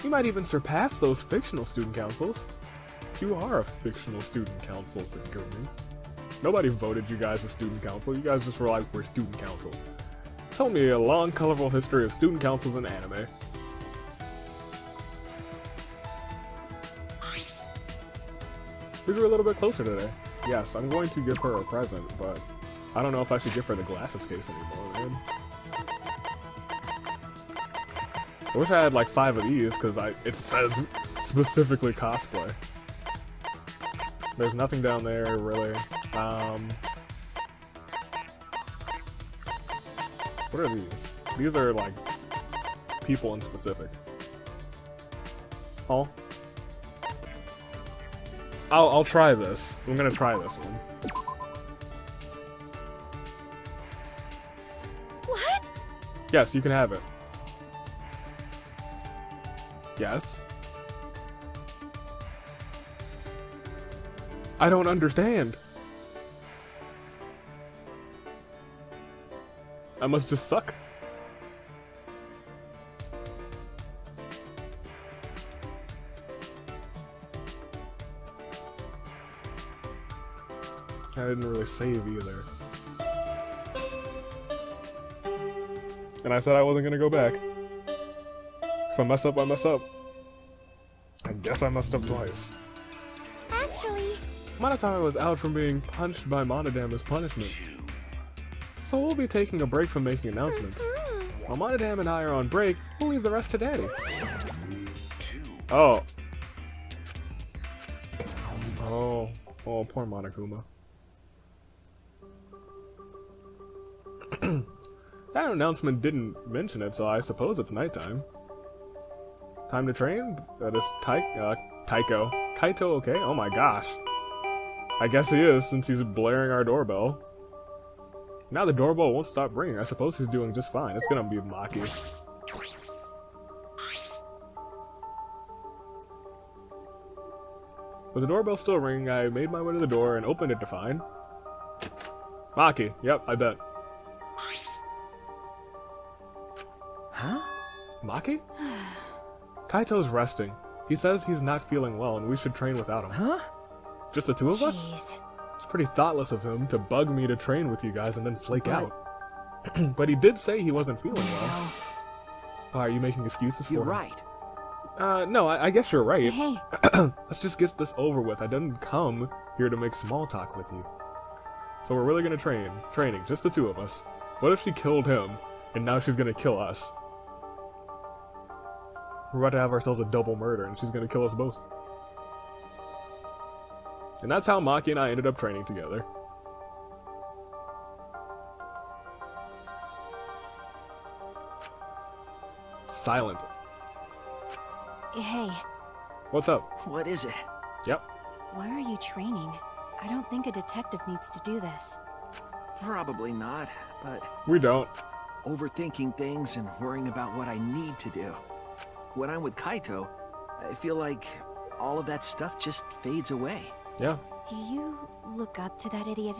We might even surpass those fictional student councils. You are a fictional student council, Tsugumi. Nobody voted you guys as student council. You guys just were like, we're student councils. Told me a long, colorful history of student councils in anime. We grew a little bit closer today. Yes, I'm going to give her a present, but I don't know if I should give her the glasses case anymore, man. I wish I had like 5 of these, because it says specifically cosplay. There's nothing down there, really. What are these? These are like people in specific. Oh. I'll try this. I'm gonna try this one. What? Yes, you can have it. Yes. I don't understand. I must just suck. I didn't really save either. And I said I wasn't gonna go back. If I mess up, I mess up. I guess I messed up twice. Actually, Monotama was out from being punched by Monodam as punishment. So we'll be taking a break from making announcements. While Monodam and I are on break, we'll leave the rest to Daddy. Oh. Oh, poor Monokuma. That announcement didn't mention it, so I suppose it's nighttime. Time to train? That is Taiko. Kaito okay? Oh my gosh. I guess he is, since he's blaring our doorbell. Now the doorbell won't stop ringing. I suppose he's doing just fine. It's gonna be Maki. With the doorbell still ringing, I made my way to the door and opened it to find Maki. Yep, I bet. Huh? Maki? Kaito's resting. He says he's not feeling well and we should train without him. Huh? Just the 2 of us? jeez. It's pretty thoughtless of him to bug me to train with you guys and then flake out. But he did say he wasn't feeling well. Oh, are you making excuses for You're him? right. No, I guess you're right. Hey, Let's just get this over with. I didn't come here to make small talk with you. So we're really gonna training, just the 2 of us. What if she killed him, and now she's gonna kill us? We're about to have ourselves a double murder, and she's gonna kill us both. And that's how Maki and I ended up training together. Silent. Hey, What's up? What is it? Yep. why are you training? I don't think a detective needs to do this. Probably not, but We don't. overthinking things and worrying about what I need to do. When I'm with Kaito, I feel like all of that stuff just fades away. Yeah. Do you look up to that idiot?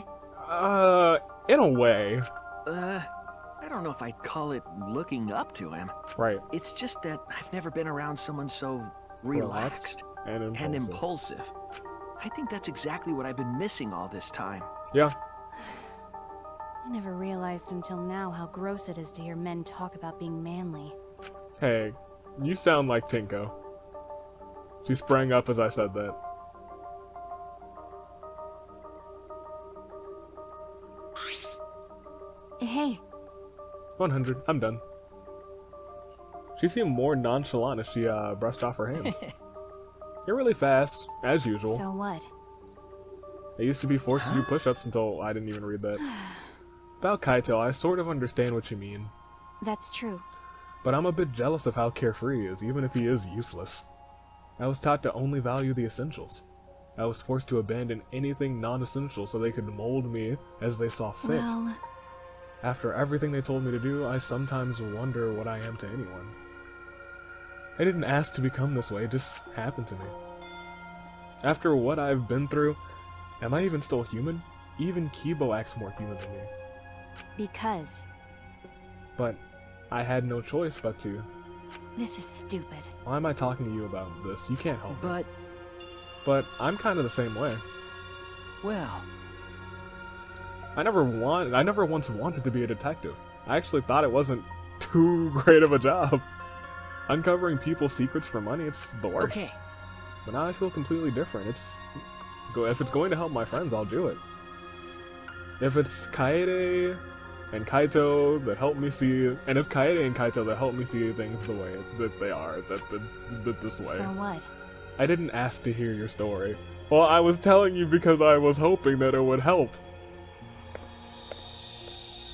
In a way. I don't know if I'd call it looking up to him. Right. It's just that I've never been around someone so relaxed And impulsive. and impulsive. I think that's exactly what I've been missing all this time. Yeah. I never realized until now how gross it is to hear men talk about being manly. Hey, you sound like Tinko. She sprang up as I said that. Hey, 100. I'm done. She seemed more nonchalant as she brushed off her hands. You're really fast, as usual. so what? I used to be forced to do push-ups until I didn't even read that. About Kaito, I sort of understand what you mean. That's true. But I'm a bit jealous of how carefree he is, even if he is useless. I was taught to only value the essentials. I was forced to abandon anything non-essential so they could mold me as they saw fit. Well, After everything they told me to do, I sometimes wonder what I am to anyone. I didn't ask to become this way, it just happened to me. After what I've been through, am I even still human? Even Kibo acts more human than me. because But I had no choice but to. this is stupid. Why am I talking to you about this? You can't help me. But, I'm kind of the same way. well, I never once wanted to be a detective. I actually thought it wasn't too great of a job. Uncovering people's secrets for money, it's the worst. okay. But now I feel completely different. If it's going to help my friends, I'll do it. If it's Kaede and Kaito that help me see, and it's Kaede and Kaito that help me see things the way that they are, this way. So what? I didn't ask to hear your story. Well, I was telling you because I was hoping that it would help.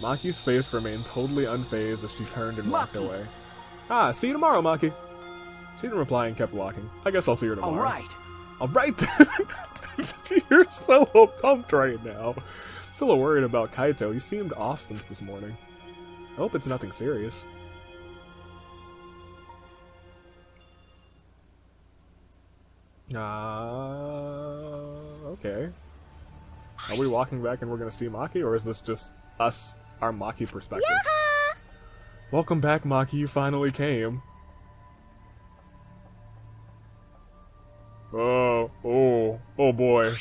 Maki's face remained totally unfazed as she turned and walked Maki! away. Ah, see you tomorrow, Maki. She didn't reply and kept walking. I guess I'll see her tomorrow. Alright. Alright then. You're so pumped right now. Still worried about Kaito. He seemed off since this morning. I hope it's nothing serious. Okay. Are we walking back and we're gonna see Maki, or is this just us, our Maki perspective? Yaha! Welcome back, Maki. You finally came. Oh boy.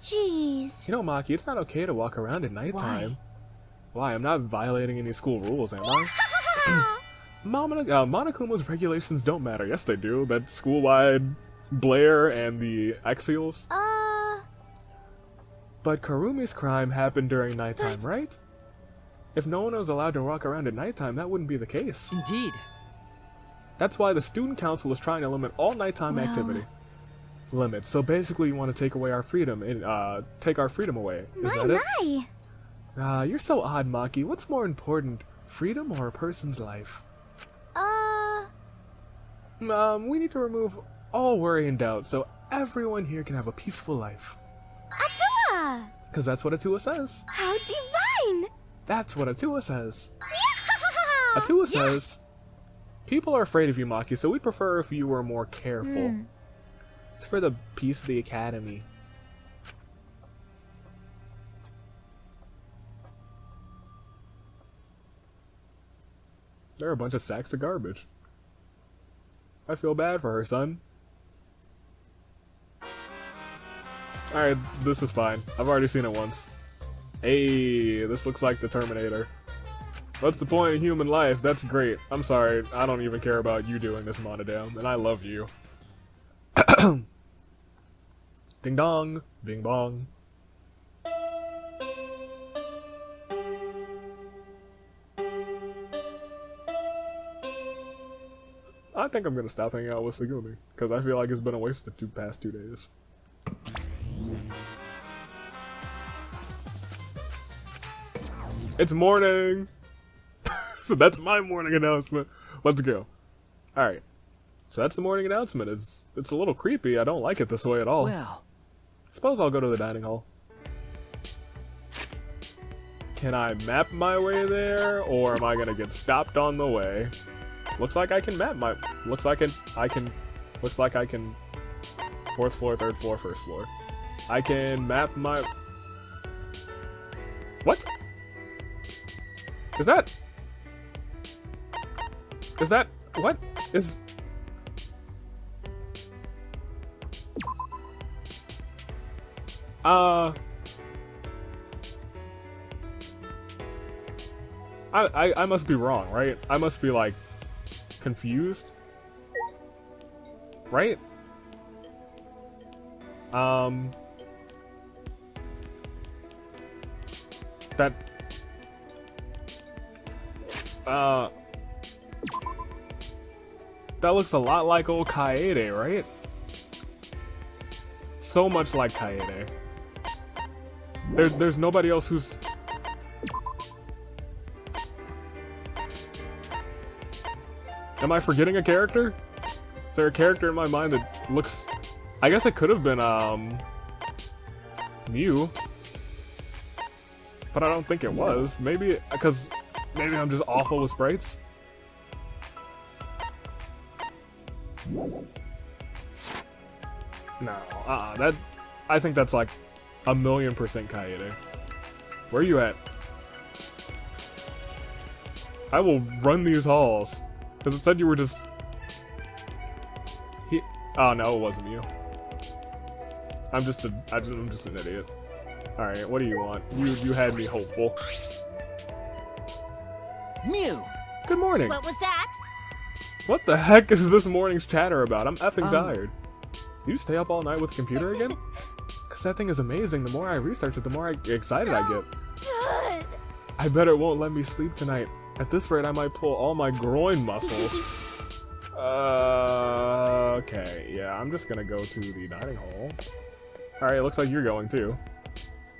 Jeez. You know, Maki, it's not okay to walk around at nighttime. Why? I'm not violating any school rules, am I? Monokuma's regulations don't matter. Yes, they do. That school-wide Blair and the Axials. But Karumi's crime happened during nighttime, right? If no one was allowed to walk around at nighttime, that wouldn't be the case. Indeed. That's why the student council is trying to limit all nighttime activity. Limit. So basically, you want to take away our freedom and take our freedom away. Is that it? My. You're so odd, Maki. What's more important, freedom or a person's life? We need to remove all worry and doubt so everyone here can have a peaceful life. Atua! Because that's what Atua says. How divine! That's what Atua says. Yaha! Atua says, people are afraid of you, Maki, so we'd prefer if you were more careful. It's for the peace of the academy. They're a bunch of sacks of garbage. I feel bad for her, son. Alright, this is fine. I've already seen it once. Hey, this looks like the Terminator. What's the point of human life? That's great. I'm sorry, I don't even care about you doing this, Monodam, and I love you. Ding dong, bing bong. I think I'm gonna stop hanging out with Tsugumi, because I feel like it's been a waste of the past 2 days. It's morning! So that's my morning announcement. Let's go. Alright. So that's the morning announcement. It's a little creepy. I don't like it this way at all. Well, Suppose I'll go to the dining hall. Can I map my way there, or am I gonna get stopped on the way? Looks like I can map my... Looks like I can... 4th floor, 3rd floor, 1st floor. I can map my... What? Is that... What? Is... I must be wrong, right? I must be, like, confused? Right? That... That looks a lot like old Kaede, right? So much like Kaede. There's nobody else who's... Am I forgetting a character? Is there a character in my mind that looks... I guess it could have been, Mew. But I don't think it was. Maybe, because maybe I'm just awful with sprites. No, that... I think that's like 1,000,000% Kaede. Where are you at? I will run these halls. Because it said you were just... Oh no, it wasn't you. I'm just an idiot. Alright, what do you want? You had me hopeful. Mew! Good morning! What was that? What the heck is this morning's chatter about? I'm effing tired. You stay up all night with the computer again? Cause that thing is amazing. The more I research it, the more excited I get. Good. I bet it won't let me sleep tonight. At this rate, I might pull all my groin muscles. Okay, yeah, I'm just gonna go to the dining hall. Alright, it looks like you're going too.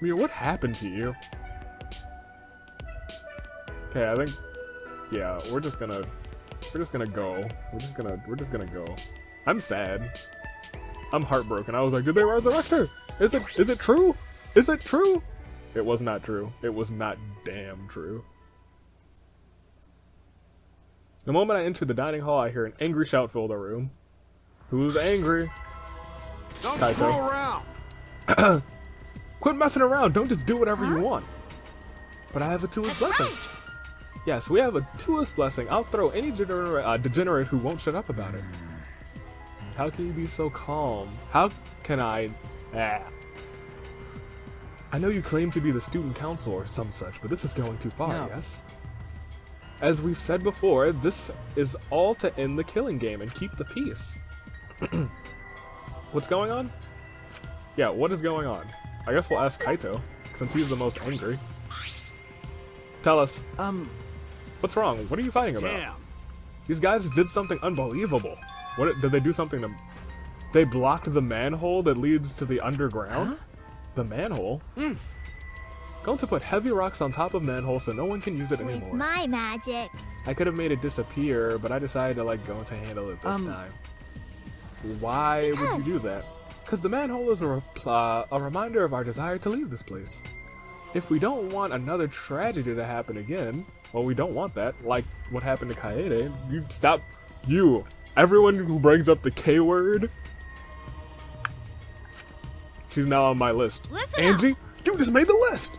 Mew, what happened to you? Okay, I think... Yeah, we're just gonna go. We're just gonna go. I'm sad. I'm heartbroken. I was like, did they resurrect her? Is it true? Is it true? It was not true. It was not damn true. The moment I enter the dining hall, I hear an angry shout fill the room. Who's angry? Don't Kaito. screw around. Quit messing around. Don't just do whatever you want. But I have a Tua's blessing. Right. Yes, we have a Tua's blessing. I'll throw any degenerate who won't shut up about it. How can you be so calm? How can I... I know you claim to be the student council or some such, but this is going too far, No. yes? As we've said before, this is all to end the killing game and keep the peace. What's going on? Yeah, what is going on? I guess we'll ask Kaito, since he's the most angry. Tell us. What's wrong? What are you fighting about? Damn. These guys did something unbelievable. What did they do something to... They blocked the manhole that leads to the underground? Huh? The manhole? Going to put heavy rocks on top of manhole so no one can use it With anymore. my magic. I could have made it disappear, but I decided to let go to handle it this time. Why would you do that? Because the manhole is a reminder of our desire to leave this place. If we don't want another tragedy to happen again, well, we don't want that, like what happened to Kaede. You stop. You. Everyone who brings up the K word. She's now on my list. Listen Angie, you just made the list!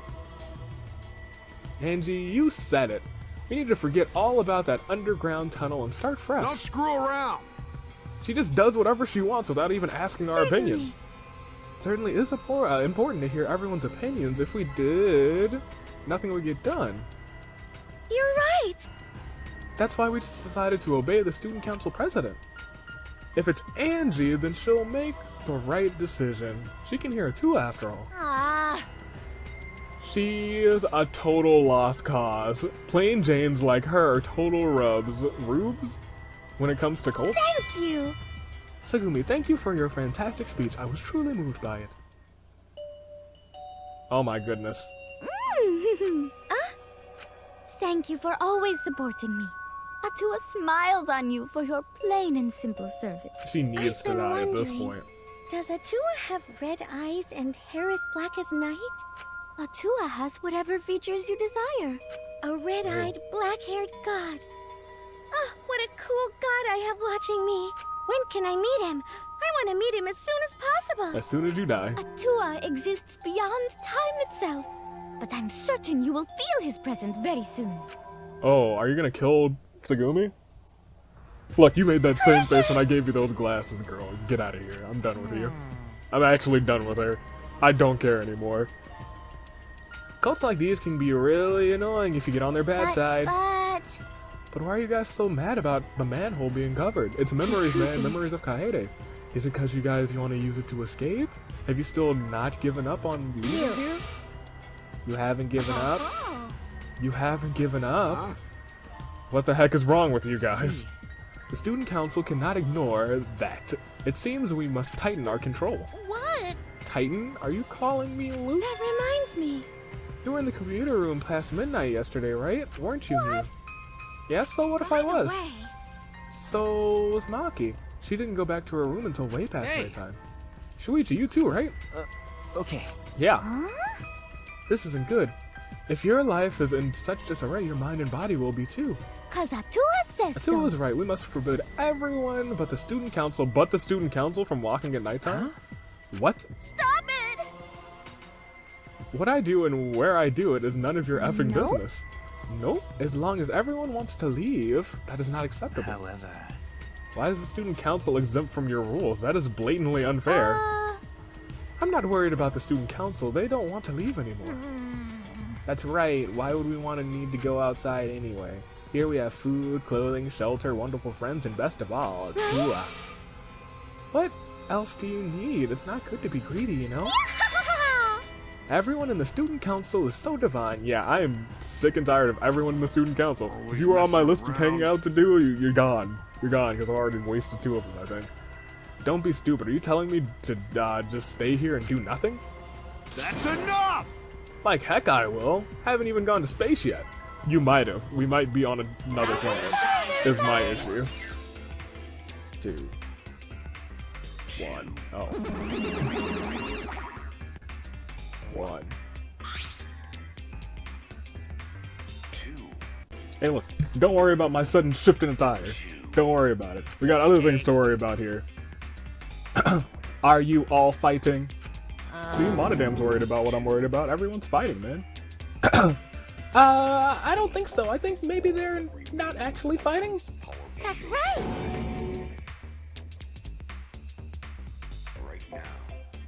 Angie, you said it. We need to forget all about that underground tunnel and start fresh. Don't screw around. She just does whatever she wants without even asking our opinion. It certainly is important to hear everyone's opinions. If we did, nothing would get done. You're right. That's why we just decided to obey the student council president. If it's Angie, then she'll make the right decision. She can hear it too, after all. Ah. She is a total lost cause. Plain Janes like her are total rubes. Rubes? when it comes to cults. Thank you. Tsugumi, thank you for your fantastic speech. I was truly moved by it. Oh my goodness. Thank you for always supporting me. Atua smiles on you for your plain and simple service. She needs I've to been die at this wondering, point. Does Atua have red eyes and hair as black as night? Atua has whatever features you desire. A red-eyed, black-haired god. Oh, what a cool god I have watching me. When can I meet him? I want to meet him as soon as possible. As soon as you die. Atua exists beyond time itself, but I'm certain you will feel his presence very soon. Oh, are you gonna kill Tsugumi? Look, you made that same face when I gave you those glasses, girl. Get out of here. I'm done with you. I'm actually done with her. I don't care anymore. Cults like these can be really annoying if you get on their bad side. But why are you guys so mad about the manhole being covered? It's memories, man. Memories of Kaede. Is it because you guys want to use it to escape? Have you still not given up on leaving here? You haven't given up? You haven't given up? What the heck is wrong with you guys? The student council cannot ignore that. It seems we must tighten our control. What? Tighten? Are you calling me loose? That reminds me. You were in the computer room past midnight yesterday, right? Weren't you? What? Yes, so what if I By the was? way, So was Maki. She didn't go back to her room until way past nighttime. Shuichi, you too, right? Okay. Yeah. This isn't good. If your life is in such disarray, your mind and body will be too. Cause Atua says Atua so. was right. We must forbid everyone but the student council from walking at nighttime? What? stop it! What I do and where I do it is none of your effing Nope. business. Nope. As long as everyone wants to leave, that is not acceptable. However, Why is the student council exempt from your rules? That is blatantly unfair. I'm not worried about the student council. They don't want to leave anymore. That's right. Why would we want to need to go outside anyway? Here we have food, clothing, shelter, wonderful friends, and best of all, Tua. What else do you need? It's not good to be greedy, you know? Everyone in the student council is so divine. Yeah, I am sick and tired of everyone in the student council. If you were on my list of hanging out to do, you're gone. You're gone, because I've already wasted 2 of them, I think. Don't be stupid. Are you telling me to just stay here and do nothing? That's enough! Like heck I will. Haven't even gone to space yet. You might have. We might be on another planet. Is my issue. 2. 1. Oh. 1. Hey look, don't worry about my sudden shift in attire. Don't worry about it. We got other things to worry about here. Are you all fighting? See, Monodam's worried about what I'm worried about. Everyone's fighting, man. I don't think so. I think maybe they're not actually fighting. That's right. Right now,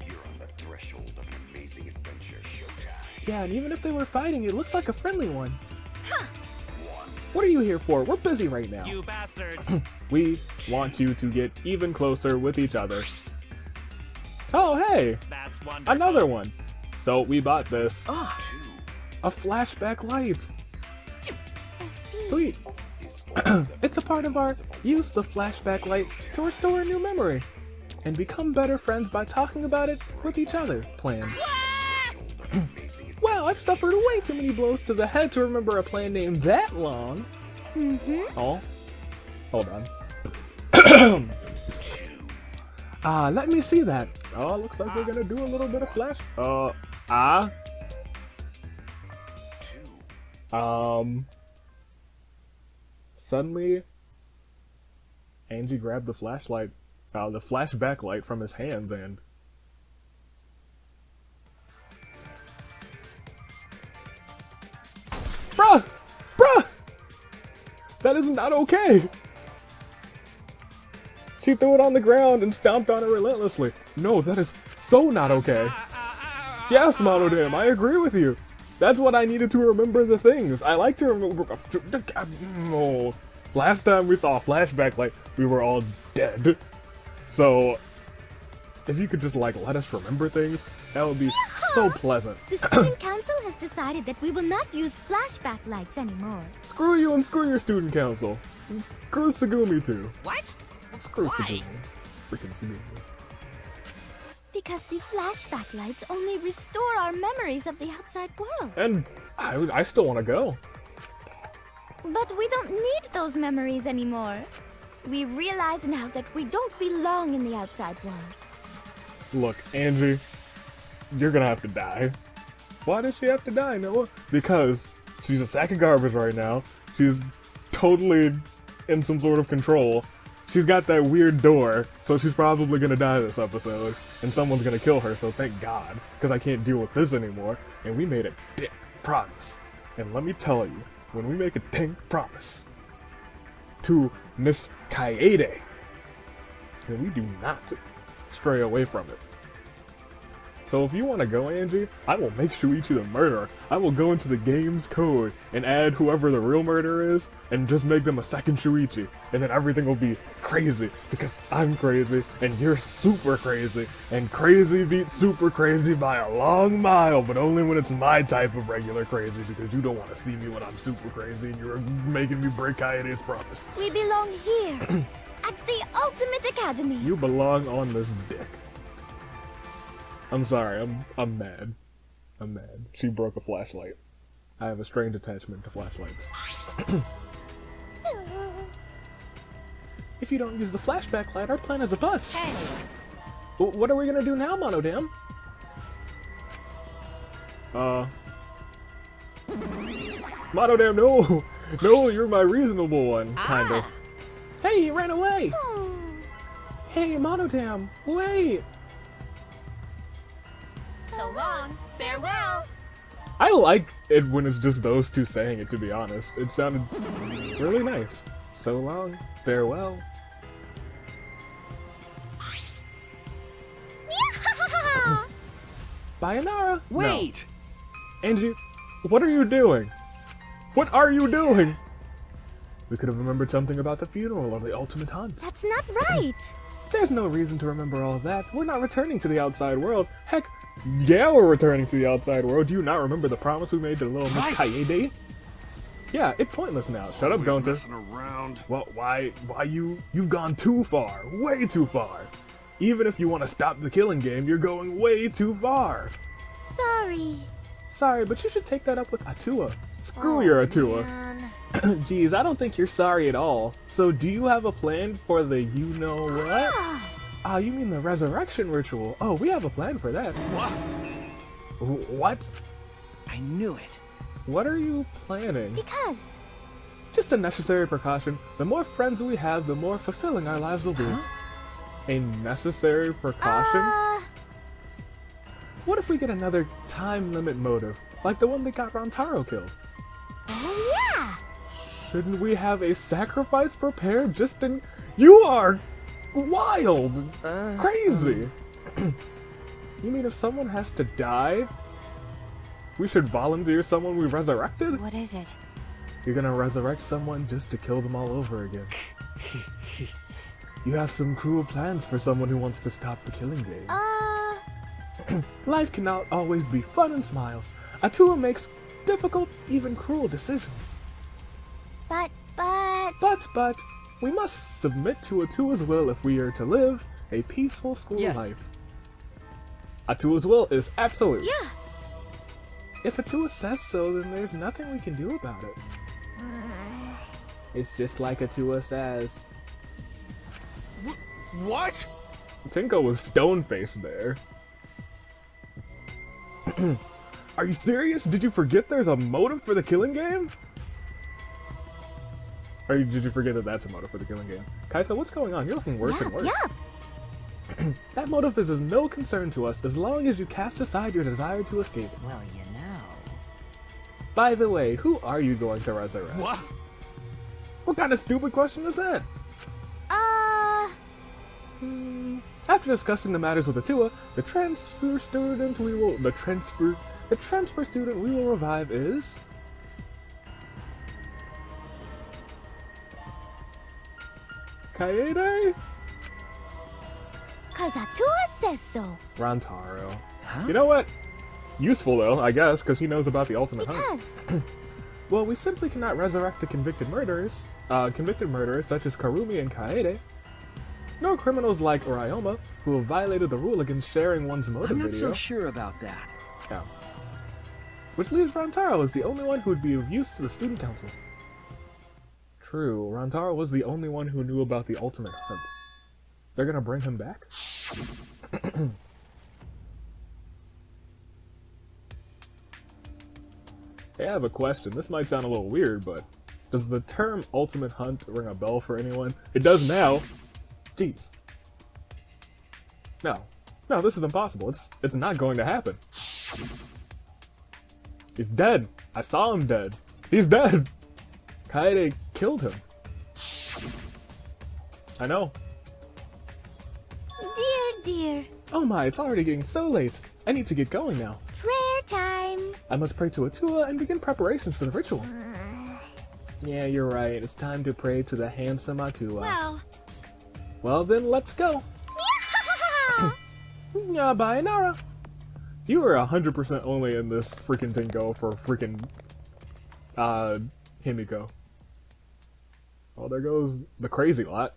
you're on the threshold of an amazing adventure. Showtime. Yeah, and even if they were fighting, it looks like a friendly one. What are you here for? We're busy right now. you bastards. We want you to get even closer with each other. Oh, hey! That's wonderful. Another one! So we bought this. A flashback light. Sweet. It's a part of our use the flashback light to restore a new memory and become better friends by talking about it with each other plan. Wow, I've suffered way too many blows to the head to remember a plan named that long. Oh, hold on. Let me see that. Oh, looks like we're gonna do a little bit of flash. Suddenly, Angie grabbed the flashlight, the flashback light from his hands and... Bruh! Bruh! That is not okay! She threw it on the ground and stomped on it relentlessly. No, that is so not okay. Yes, Monodam, I agree with you. That's what I needed to remember the things. I like to remember... Oh, last time we saw a flashback light, we were all dead. So, if you could just like let us remember things, that would be so pleasant. The student council has decided that we will not use flashback lights anymore. Screw you and screw your student council. And screw Tsugumi too. What? Screw Why? Tsugumi. Freaking Tsugumi. Because the flashback lights only restore our memories of the outside world. And I still want to go. But we don't need those memories anymore. We realize now that we don't belong in the outside world. Look, Angie, you're gonna have to die. Why does she have to die, Noah? Because she's a sack of garbage right now. She's totally in some sort of control. She's got that weird door, so she's probably gonna die this episode. And someone's gonna kill her, so thank God. Because I can't deal with this anymore. And we made a damn promise. And let me tell you, when we make a dang promise to Miss Kaede, then we do not stray away from it. So if you want to go, Angie, I will make Shuichi the murderer. I will go into the game's code and add whoever the real murderer is and just make them a second Shuichi. And then everything will be crazy because I'm crazy and you're super crazy. And crazy beats super crazy by a long mile, but only when it's my type of regular crazy because you don't want to see me when I'm super crazy and you're making me break Kaede's promise. We belong here, at the Ultimate Academy. You belong on this dick. I'm sorry, I'm mad. I'm mad. She broke a flashlight. I have a strange attachment to flashlights. If you don't use the flashback light, our plan is a bust. Hey. What are we gonna do now, Monodam? Monodam, no! No, you're my reasonable one, kind of. Hey, he ran away! Hey, Monodam, wait! So long. Farewell. I like it when it's just those two saying it, to be honest. It sounded really nice. So long, farewell. Bayonara! Wait! No. Angie, what are you doing? What are you doing? We could have remembered something about the funeral or the ultimate hunt. That's not right. There's no reason to remember all that. We're not returning to the outside world. Heck, yeah, we're returning to the outside world. Do you not remember the promise we made to little Miss Kaede? Yeah, it's pointless now. Shut up, Gonta. Messing around. Well, why you've gone too far. Way too far. Even if you want to stop the killing game, you're going way too far. Sorry. Sorry, but you should take that up with Atua. Screw your Atua. Man. Geez, I don't think you're sorry at all. So do you have a plan for the you-know-what? Ah, you mean the resurrection ritual. Oh, we have a plan for that. What? What? I knew it. What are you planning? Because. Just a necessary precaution. The more friends we have, the more fulfilling our lives will be. A necessary precaution? What if we get another time limit motive, like the one that got Rantaro killed? Oh yeah! Shouldn't we have a sacrifice prepared just in... You are wild! Crazy! You mean if someone has to die, we should volunteer someone we resurrected? What is it? You're gonna resurrect someone just to kill them all over again. You have some cruel plans for someone who wants to stop the killing game. Life cannot always be fun and smiles. Atua makes difficult, even cruel decisions. But, But, we must submit to Atua's will if we are to live a peaceful school life. Atua's will is absolute. Yeah. If Atua says so, then there's nothing we can do about it. It's just like Atua says. What? Tinko was stone-faced there. Are you serious? Did you forget there's a motive for the killing game? Or did you forget that that's a motive for the killing game? Kaito, what's going on? You're looking worse and worse. That motive is of no concern to us as long as you cast aside your desire to escape it. Well, you know. By the way, who are you going to resurrect? What? What kind of stupid question is that? After discussing the matters with Atua, the transfer student we will revive is Kaede? Cause Atua says so. Rantaro. You know what? Useful though, I guess, because he knows about the ultimate hunt. Because Well, we simply cannot resurrect the convicted murderers such as Karumi and Kaede. No criminals like Urioma, who have violated the rule against sharing one's motive I'm not video. so sure about that. Yeah. Which leaves Rantaro as the only one who would be of use to the student council. True, Rantaro was the only one who knew about the ultimate hunt. They're gonna bring him back? Hey, I have a question. This might sound a little weird, but does the term ultimate hunt ring a bell for anyone? It does now. Jeez. No. No, this is impossible. It's not going to happen. He's dead. I saw him dead. He's dead. Kaede killed him. I know. dear. Oh my, it's already getting so late. I need to get going now. Prayer time. I must pray to Atua and begin preparations for the ritual. Yeah, you're right. It's time to pray to the handsome Atua. Well then, let's go. Yeah, bye, Nara. You were 100% only in this freaking Tenko for freaking Himiko. Well, there goes the crazy lot.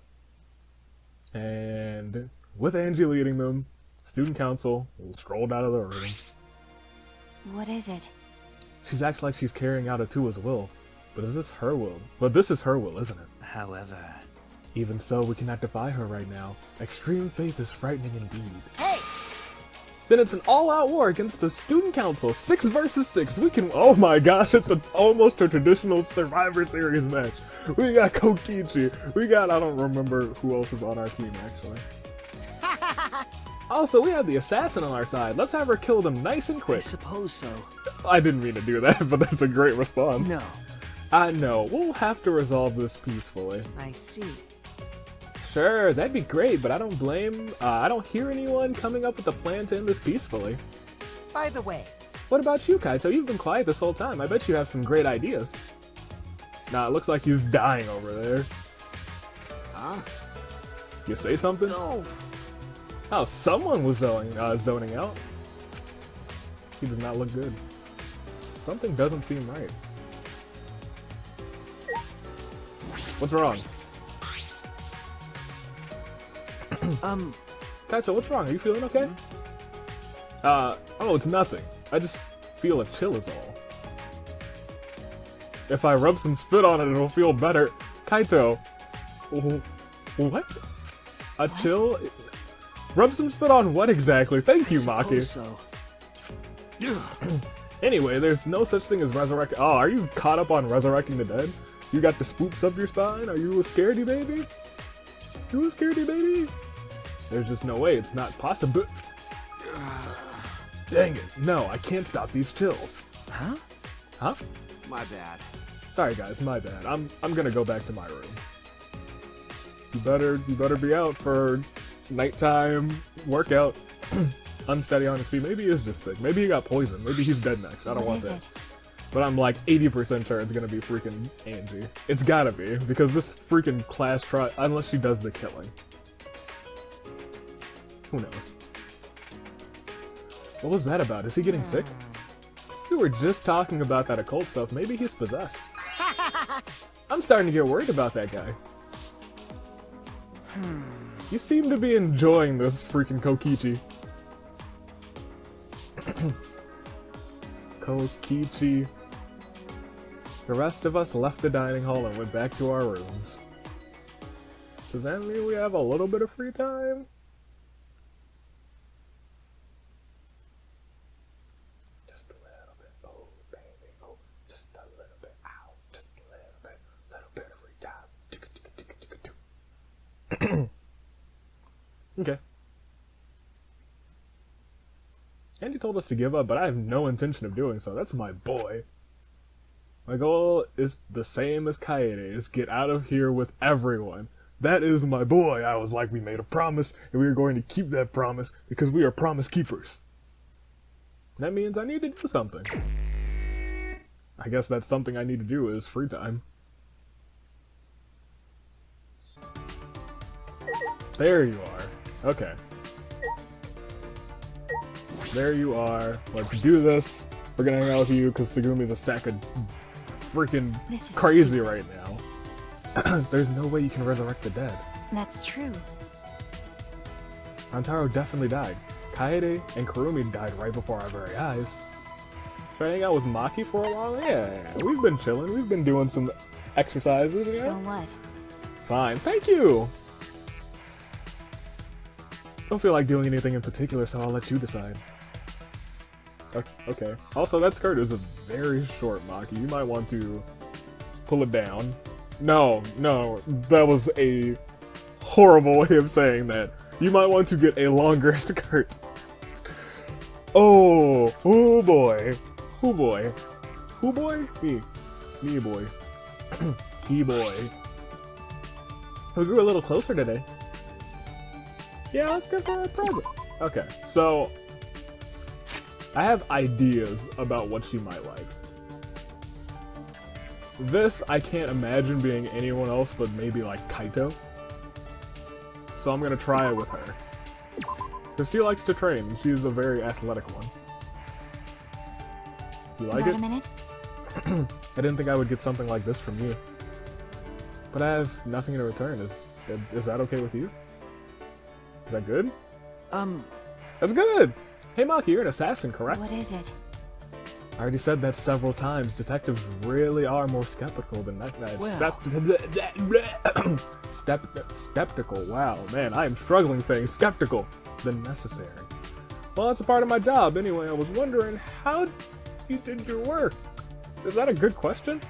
And with Angie leading them, student council will stroll out of the room. What is it? She's acting like she's carrying out Atua's will. But is this her will? But this is her will, isn't it? However... Even so, we cannot defy her right now. Extreme faith is frightening indeed. Hey! Then it's an all-out war against the student council. 6 versus 6. We can... Oh my gosh, it's almost a traditional Survivor Series match. We got Kokichi. We got... I don't remember who else is on our team, actually. Also, we have the assassin on our side. Let's have her kill them nice and I quick. suppose so. I didn't mean to do that, but that's a great response. No. I know. We'll have to resolve this peacefully. I see. Sure, that'd be great, but I don't blame... I don't hear anyone coming up with a plan to end this peacefully. By the way, What about you, Kaito? You've been quiet this whole time. I bet you have some great ideas. Nah, it looks like he's dying over there. Huh? You say something? No. Oh, someone was zoning out. He does not look good. Something doesn't seem right. What's wrong? Kaito, what's wrong? Are you feeling okay? Oh, it's nothing. I just feel a chill is all. If I rub some spit on it, it'll feel better. Kaito. What? A chill? Rub some spit on what exactly? Thank you, Maki. So. Anyway, there's no such thing as resurrecting. Oh, are you caught up on resurrecting the dead? You got the spoops up your spine? Are you a scaredy baby? You a scaredy baby? There's just no way. It's not possible. Dang it. No, I can't stop these chills. Huh? Huh? My bad. Sorry guys, my bad. I'm gonna go back to my room. You better be out for nighttime workout. Unsteady on his feet. Maybe he is just sick. Maybe he got poisoned. Maybe he's dead next. I don't want that. But I'm like 80% sure it's gonna be freaking Angie. It's gotta be, because this freaking class try, unless she does the killing. Who knows? What was that about? Is he getting sick? We were just talking about that occult stuff. Maybe he's possessed. I'm starting to get worried about that guy. You seem to be enjoying this freaking Kokichi. Kokichi. The rest of us left the dining hall and went back to our rooms. Does that mean we have a little bit of free time? Just a little bit. Oh, baby. Oh, just a little bit. Ow. Just a little bit of free time. Okay. Andy told us to give up, but I have no intention of doing so. That's my boy. My goal is the same as Kaede, is get out of here with everyone. That is my boy. I was like, we made a promise, and we are going to keep that promise, because we are promise keepers. That means I need to do something. I guess that's something I need to do is free time. There you are. Okay. there you are. Let's do this. We're gonna hang out with you because Tsugumi's a sack of freaking This is crazy stupid. right now. There's no way you can resurrect the dead. That's true. Antaro definitely died. Kaede and Kurumi died right before our very eyes. Should I hang out with Maki for a while? Yeah, we've been chilling. We've been doing some exercises. Yeah? So what? Fine, thank you! Don't feel like doing anything in particular, so I'll let you decide. Okay. Also, that skirt is a very short, Maki. You might want to pull it down. No, that was a horrible way of saying that. You might want to get a longer skirt. Oh boy. Who boy? Me boy. Key boy. We grew a little closer today. Yeah, let's give her a present. Okay, so I have ideas about what she might like. This I can't imagine being anyone else but maybe like Kaito. So I'm gonna try it with her. Because she likes to train, and she's a very athletic one. You like Got it? a minute? I didn't think I would get something like this from you. But I have nothing in return. Is that okay with you? Is that good? That's good! Hey Maki, you're an assassin, correct? What is it? I already said that several times. Detectives really are more skeptical than that. Skeptical. Wow, man, I am struggling saying skeptical than necessary. Well, that's a part of my job. Anyway, I was wondering, how you did your work? Is that a good question?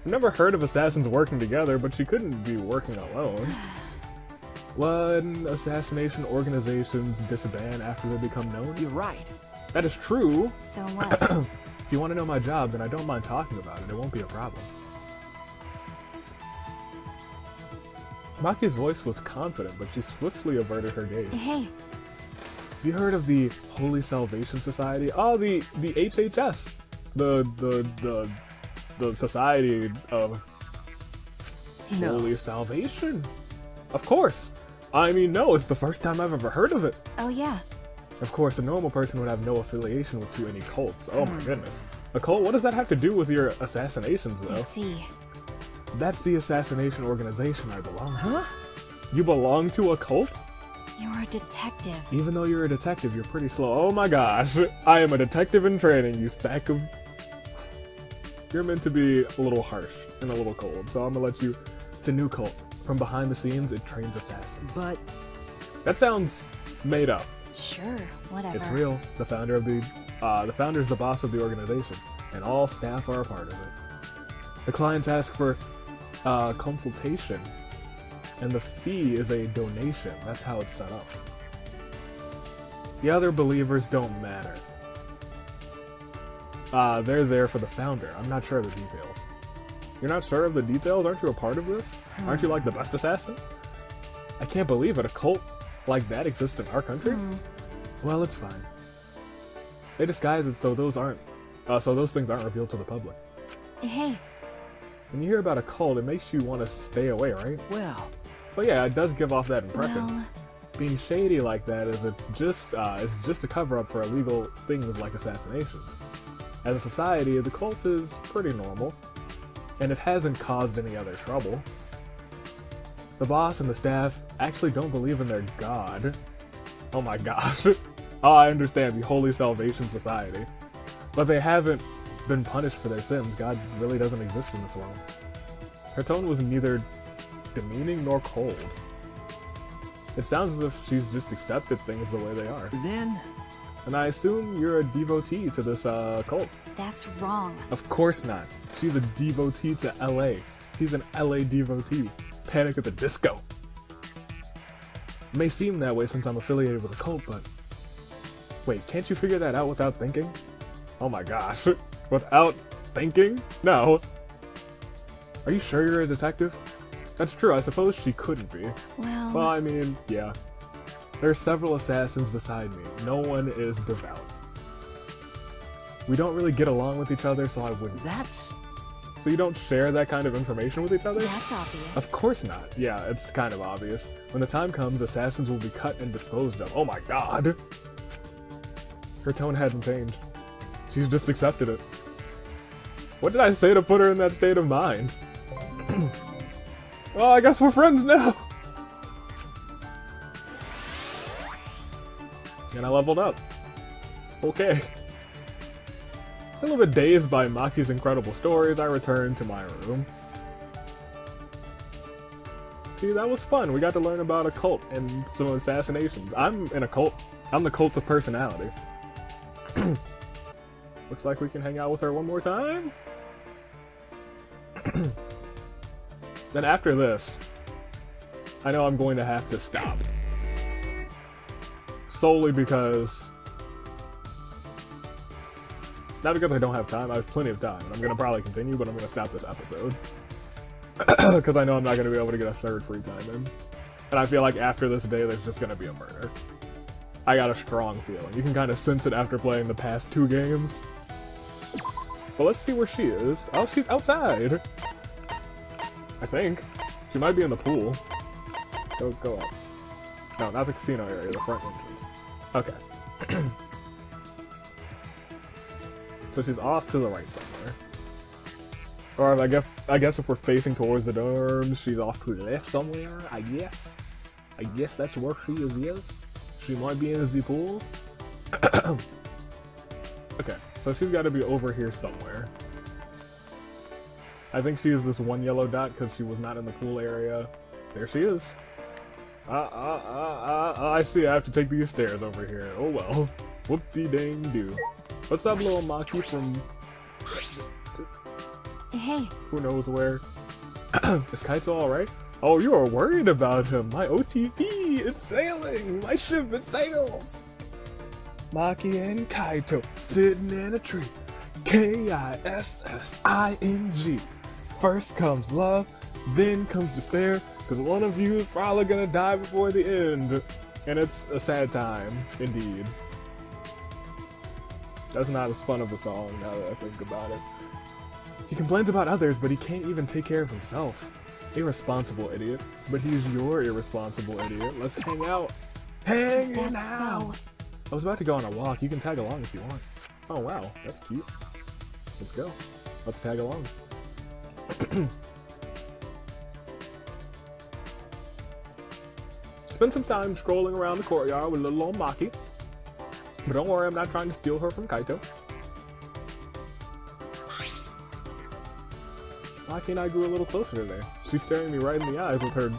I've never heard of assassins working together, but she couldn't be working alone. When assassination organizations disband after they become known? You're right. That is true. So what? If you want to know my job, then I don't mind talking about it. It won't be a problem. Maki's voice was confident, but she swiftly averted her gaze. Hey, Have you heard of the Holy Salvation Society? Oh, the HHS, the Society of No. Holy Salvation. Of course. I mean, no, it's the first time I've ever heard of it. oh yeah. Of course, a normal person would have no affiliation to any cults. Oh my goodness. A cult? What does that have to do with your assassinations, I though? see. That's the assassination organization I belong to. You belong to a cult? You're a detective. Even though you're a detective, you're pretty slow. Oh my gosh. I am a detective in training, you sack of... You're meant to be a little harsh and a little cold, so I'm gonna let you... It's a new cult. From behind the scenes, it trains assassins. But That sounds made up. Sure, whatever. It's real. The founder is the boss of the organization, and all staff are a part of it. The clients ask for consultation, and the fee is a donation. That's how it's set up. The other believers don't matter. They're there for the founder. I'm not sure of the details. You're not sure of the details? Aren't you a part of this? Aren't you like the best assassin? I can't believe it. A cult like that exists in our country? Well, it's fine. They disguise it so those things aren't revealed to the public. Hey, When you hear about a cult, it makes you want to stay away, right? well, But yeah, it does give off that impression. well, Being shady like that is just a cover-up for illegal things like assassinations. As a society, the cult is pretty normal, and it hasn't caused any other trouble. The boss and the staff actually don't believe in their god. Oh my gosh. Oh, I understand, the Holy Salvation Society. But they haven't been punished for their sins. God really doesn't exist in this world. Her tone was neither demeaning nor cold. It sounds as if she's just accepted things the way they are. then And I assume you're a devotee to this cult. that's wrong. Of course not. She's a devotee to LA. She's an LA devotee. Panic at the Disco. It may seem that way since I'm affiliated with a cult, but... Wait, can't you figure that out without thinking? Oh my gosh. Without thinking? No. Are you sure you're a detective? That's true, I suppose she couldn't be. Well, I mean, yeah. There are several assassins beside me. No one is devout. We don't really get along with each other, so I wouldn't. that's... So you don't share that kind of information with each other? That's obvious. Of course not. Yeah, it's kind of obvious. When the time comes, assassins will be cut and disposed of. Oh my god! Her tone hadn't changed. She's just accepted it. What did I say to put her in that state of mind? Well, I guess we're friends now. And I leveled up. Okay. Still a bit dazed by Maki's incredible stories, I returned to my room. See, that was fun. We got to learn about a cult and some assassinations. I'm in a cult. I'm the cult of personality. Looks like we can hang out with her one more time. Then after this, I know I'm going to have to stop. Solely because... Not because I don't have time, I have plenty of time. And I'm going to probably continue, but I'm going to stop this episode. Because I know I'm not going to be able to get a third free time in. And I feel like after this day, there's just going to be a murder. I got a strong feeling. You can kind of sense it after playing the past 2 games. Well, let's see where she is. Oh, she's outside! I think. She might be in the pool. Go up. No, not the casino area, the front entrance. Okay. So she's off to the right somewhere. Or I guess if we're facing towards the dorms, she's off to the left somewhere, I guess. I guess that's where she is, yes. She might be in the pools. Okay, so she's got to be over here somewhere. I think she is this one yellow dot because she was not in the pool area. There she is. I see, I have to take these stairs over here. Oh well. Whoop-de-dang-do. What's up, Lil Maki from... Hey. Who knows where? Is Kaito alright? Oh, you are worried about him. My OTP, it's sailing. My ship, it sails. Maki and Kaito sitting in a tree. Kissing. First comes love, then comes despair, because one of you is probably gonna die before the end. And it's a sad time, indeed. That's not as fun of a song now that I think about it. He complains about others, but he can't even take care of himself. Irresponsible idiot. But he's your irresponsible idiot. Let's hang out. Hanging out! I was about to go on a walk. You can tag along if you want. Oh wow, that's cute. Let's go. Let's tag along. Spend some time scrolling around the courtyard with little old Maki. But don't worry, I'm not trying to steal her from Kaito. Maki and I grew a little closer today. She's staring me right in the eyes with her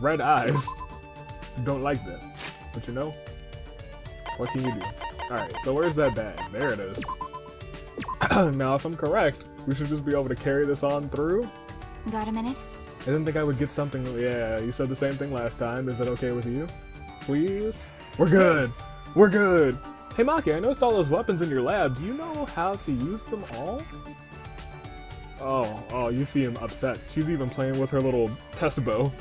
red eyes. Don't like that. But you know, what can you do? Alright, so where's that bag? There it is. Now, if I'm correct, we should just be able to carry this on through. Got a minute? I didn't think I would get something. Yeah, you said the same thing last time. Is that okay with you? Please? We're good! We're good! Hey Maki, I noticed all those weapons in your lab. Do you know how to use them all? Oh, you see him upset. She's even playing with her little test bow.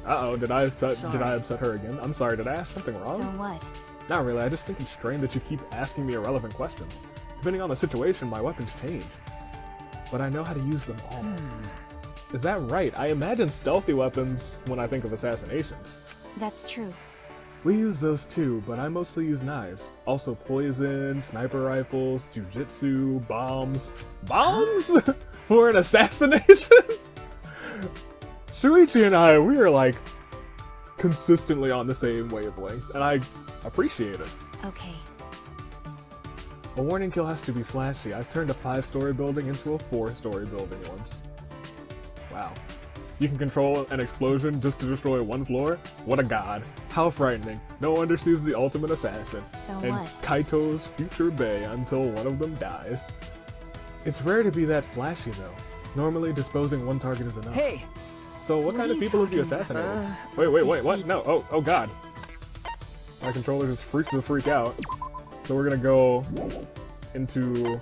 Uh-oh, did I upset her again? I'm sorry, did I ask something wrong? So what? Not really, I just think it's strange that you keep asking me irrelevant questions. Depending on the situation, my weapons change. But I know how to use them all. Is that right? I imagine stealthy weapons when I think of assassinations. That's true. We use those too, but I mostly use knives. Also poison, sniper rifles, jujitsu, bombs. Bombs? For an assassination? Shuichi and I, we are like consistently on the same wavelength, and I appreciate it. Okay. A warning kill has to be flashy. I've turned a 5-story building into a 4-story building once. Wow. You can control an explosion just to destroy one floor? What a god. How frightening. No wonder she's the ultimate assassin. So and what? Kaito's future bae until one of them dies. It's rare to be that flashy though. Normally disposing one target is enough. Hey! So what kind are of you people have you talking assassinated? about? Wait, what? No, oh god. My controller just freaked the freak out. So we're gonna go into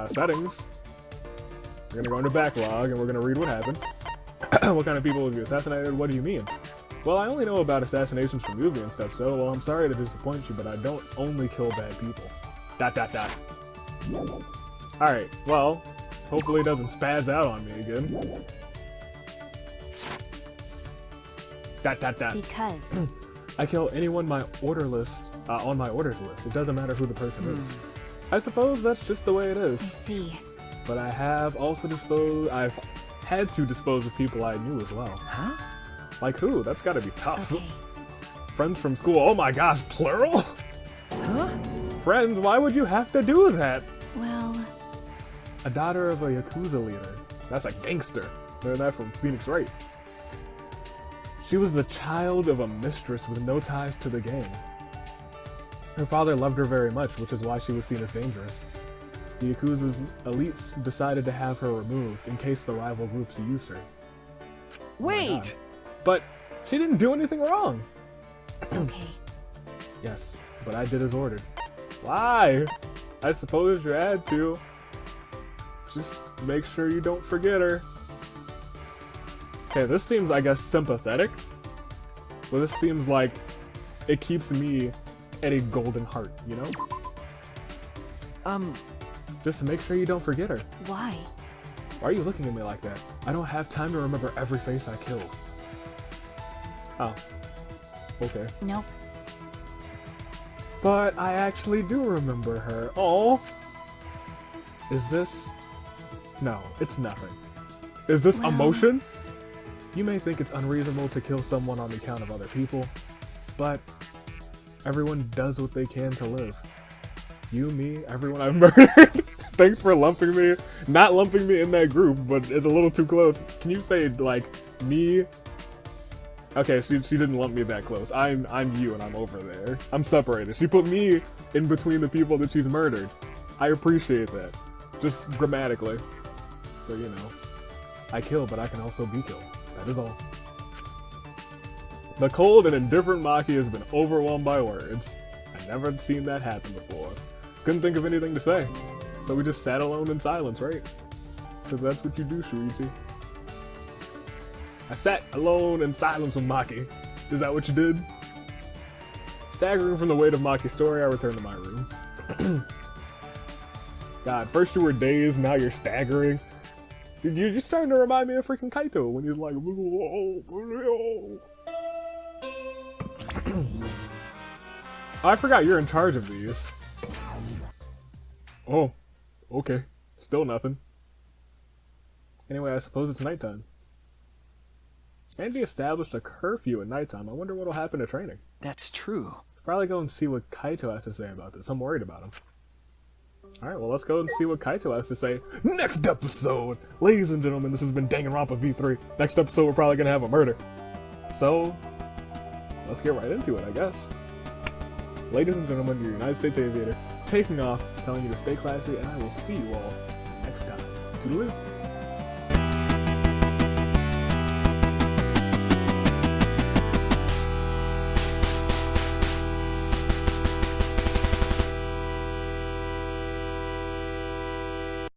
settings. We're gonna go into backlog and we're gonna read what happened. What kind of people have you assassinated? What do you mean? Well, I only know about assassinations from movie and stuff, so well, I'm sorry to disappoint you, but I don't only kill bad people. ... Alright, well, hopefully it doesn't spaz out on me again. ... Because I kill anyone my order list on my orders list. It doesn't matter who the person is. I suppose that's just the way it I is. see. But I've had to dispose of people I knew as well. Huh? Like who? That's gotta be tough. Okay. Friends from school. Oh my gosh, plural? Huh? Friends, why would you have to do that? Well, A daughter of a Yakuza leader. That's a gangster. Learned that from Phoenix Wright. She was the child of a mistress with no ties to the gang. Her father loved her very much, which is why she was seen as dangerous. The Yakuza's elites decided to have her removed in case the rival groups used her. Wait! But she didn't do anything wrong. okay. Yes, but I did as ordered. Why? I suppose you had to. Just make sure you don't forget her. Okay, this seems, I guess, sympathetic. But this seems like it keeps me at a golden heart, you know? Just make sure you don't forget her. Why? Why are you looking at me like that? I don't have time to remember every face I kill. Oh. Okay. Nope. But I actually do remember her. Oh. Is this... No, it's nothing. Is this emotion? You may think it's unreasonable to kill someone on the account of other people, but everyone does what they can to live. You, me, everyone I've murdered. Thanks for lumping me. Not lumping me in that group, but it's a little too close. Can you say, like, me? Okay, she didn't lump me that close. I'm you and I'm over there. I'm separated. She put me in between the people that she's murdered. I appreciate that. Just grammatically. But you know, I kill, but I can also be killed. That is all. The cold and indifferent Maki has been overwhelmed by words. I never seen that happen before. Couldn't think of anything to say. So we just sat alone in silence, right? Because that's what you do, Shuichi. I sat alone in silence with Maki. Is that what you did? Staggering from the weight of Maki's story, I returned to my room. God, first you were dazed, now you're staggering. You're just starting to remind me of freaking Kaito when he's like... Oh, I forgot you're in charge of these. Oh, okay. Still nothing. Anyway, I suppose it's nighttime. Angie established a curfew at nighttime. I wonder what'll happen to training. That's true. Probably go and see what Kaito has to say about this. I'm worried about him. Alright, well, let's go and see what Kaito has to say. Next episode! Ladies and gentlemen, this has been Danganronpa V3. Next episode, we're probably gonna have a murder. So, let's get right into it, I guess. Ladies and gentlemen, your United States Aviator, taking off, telling you to stay classy, and I will see you all next time. Toodaloo!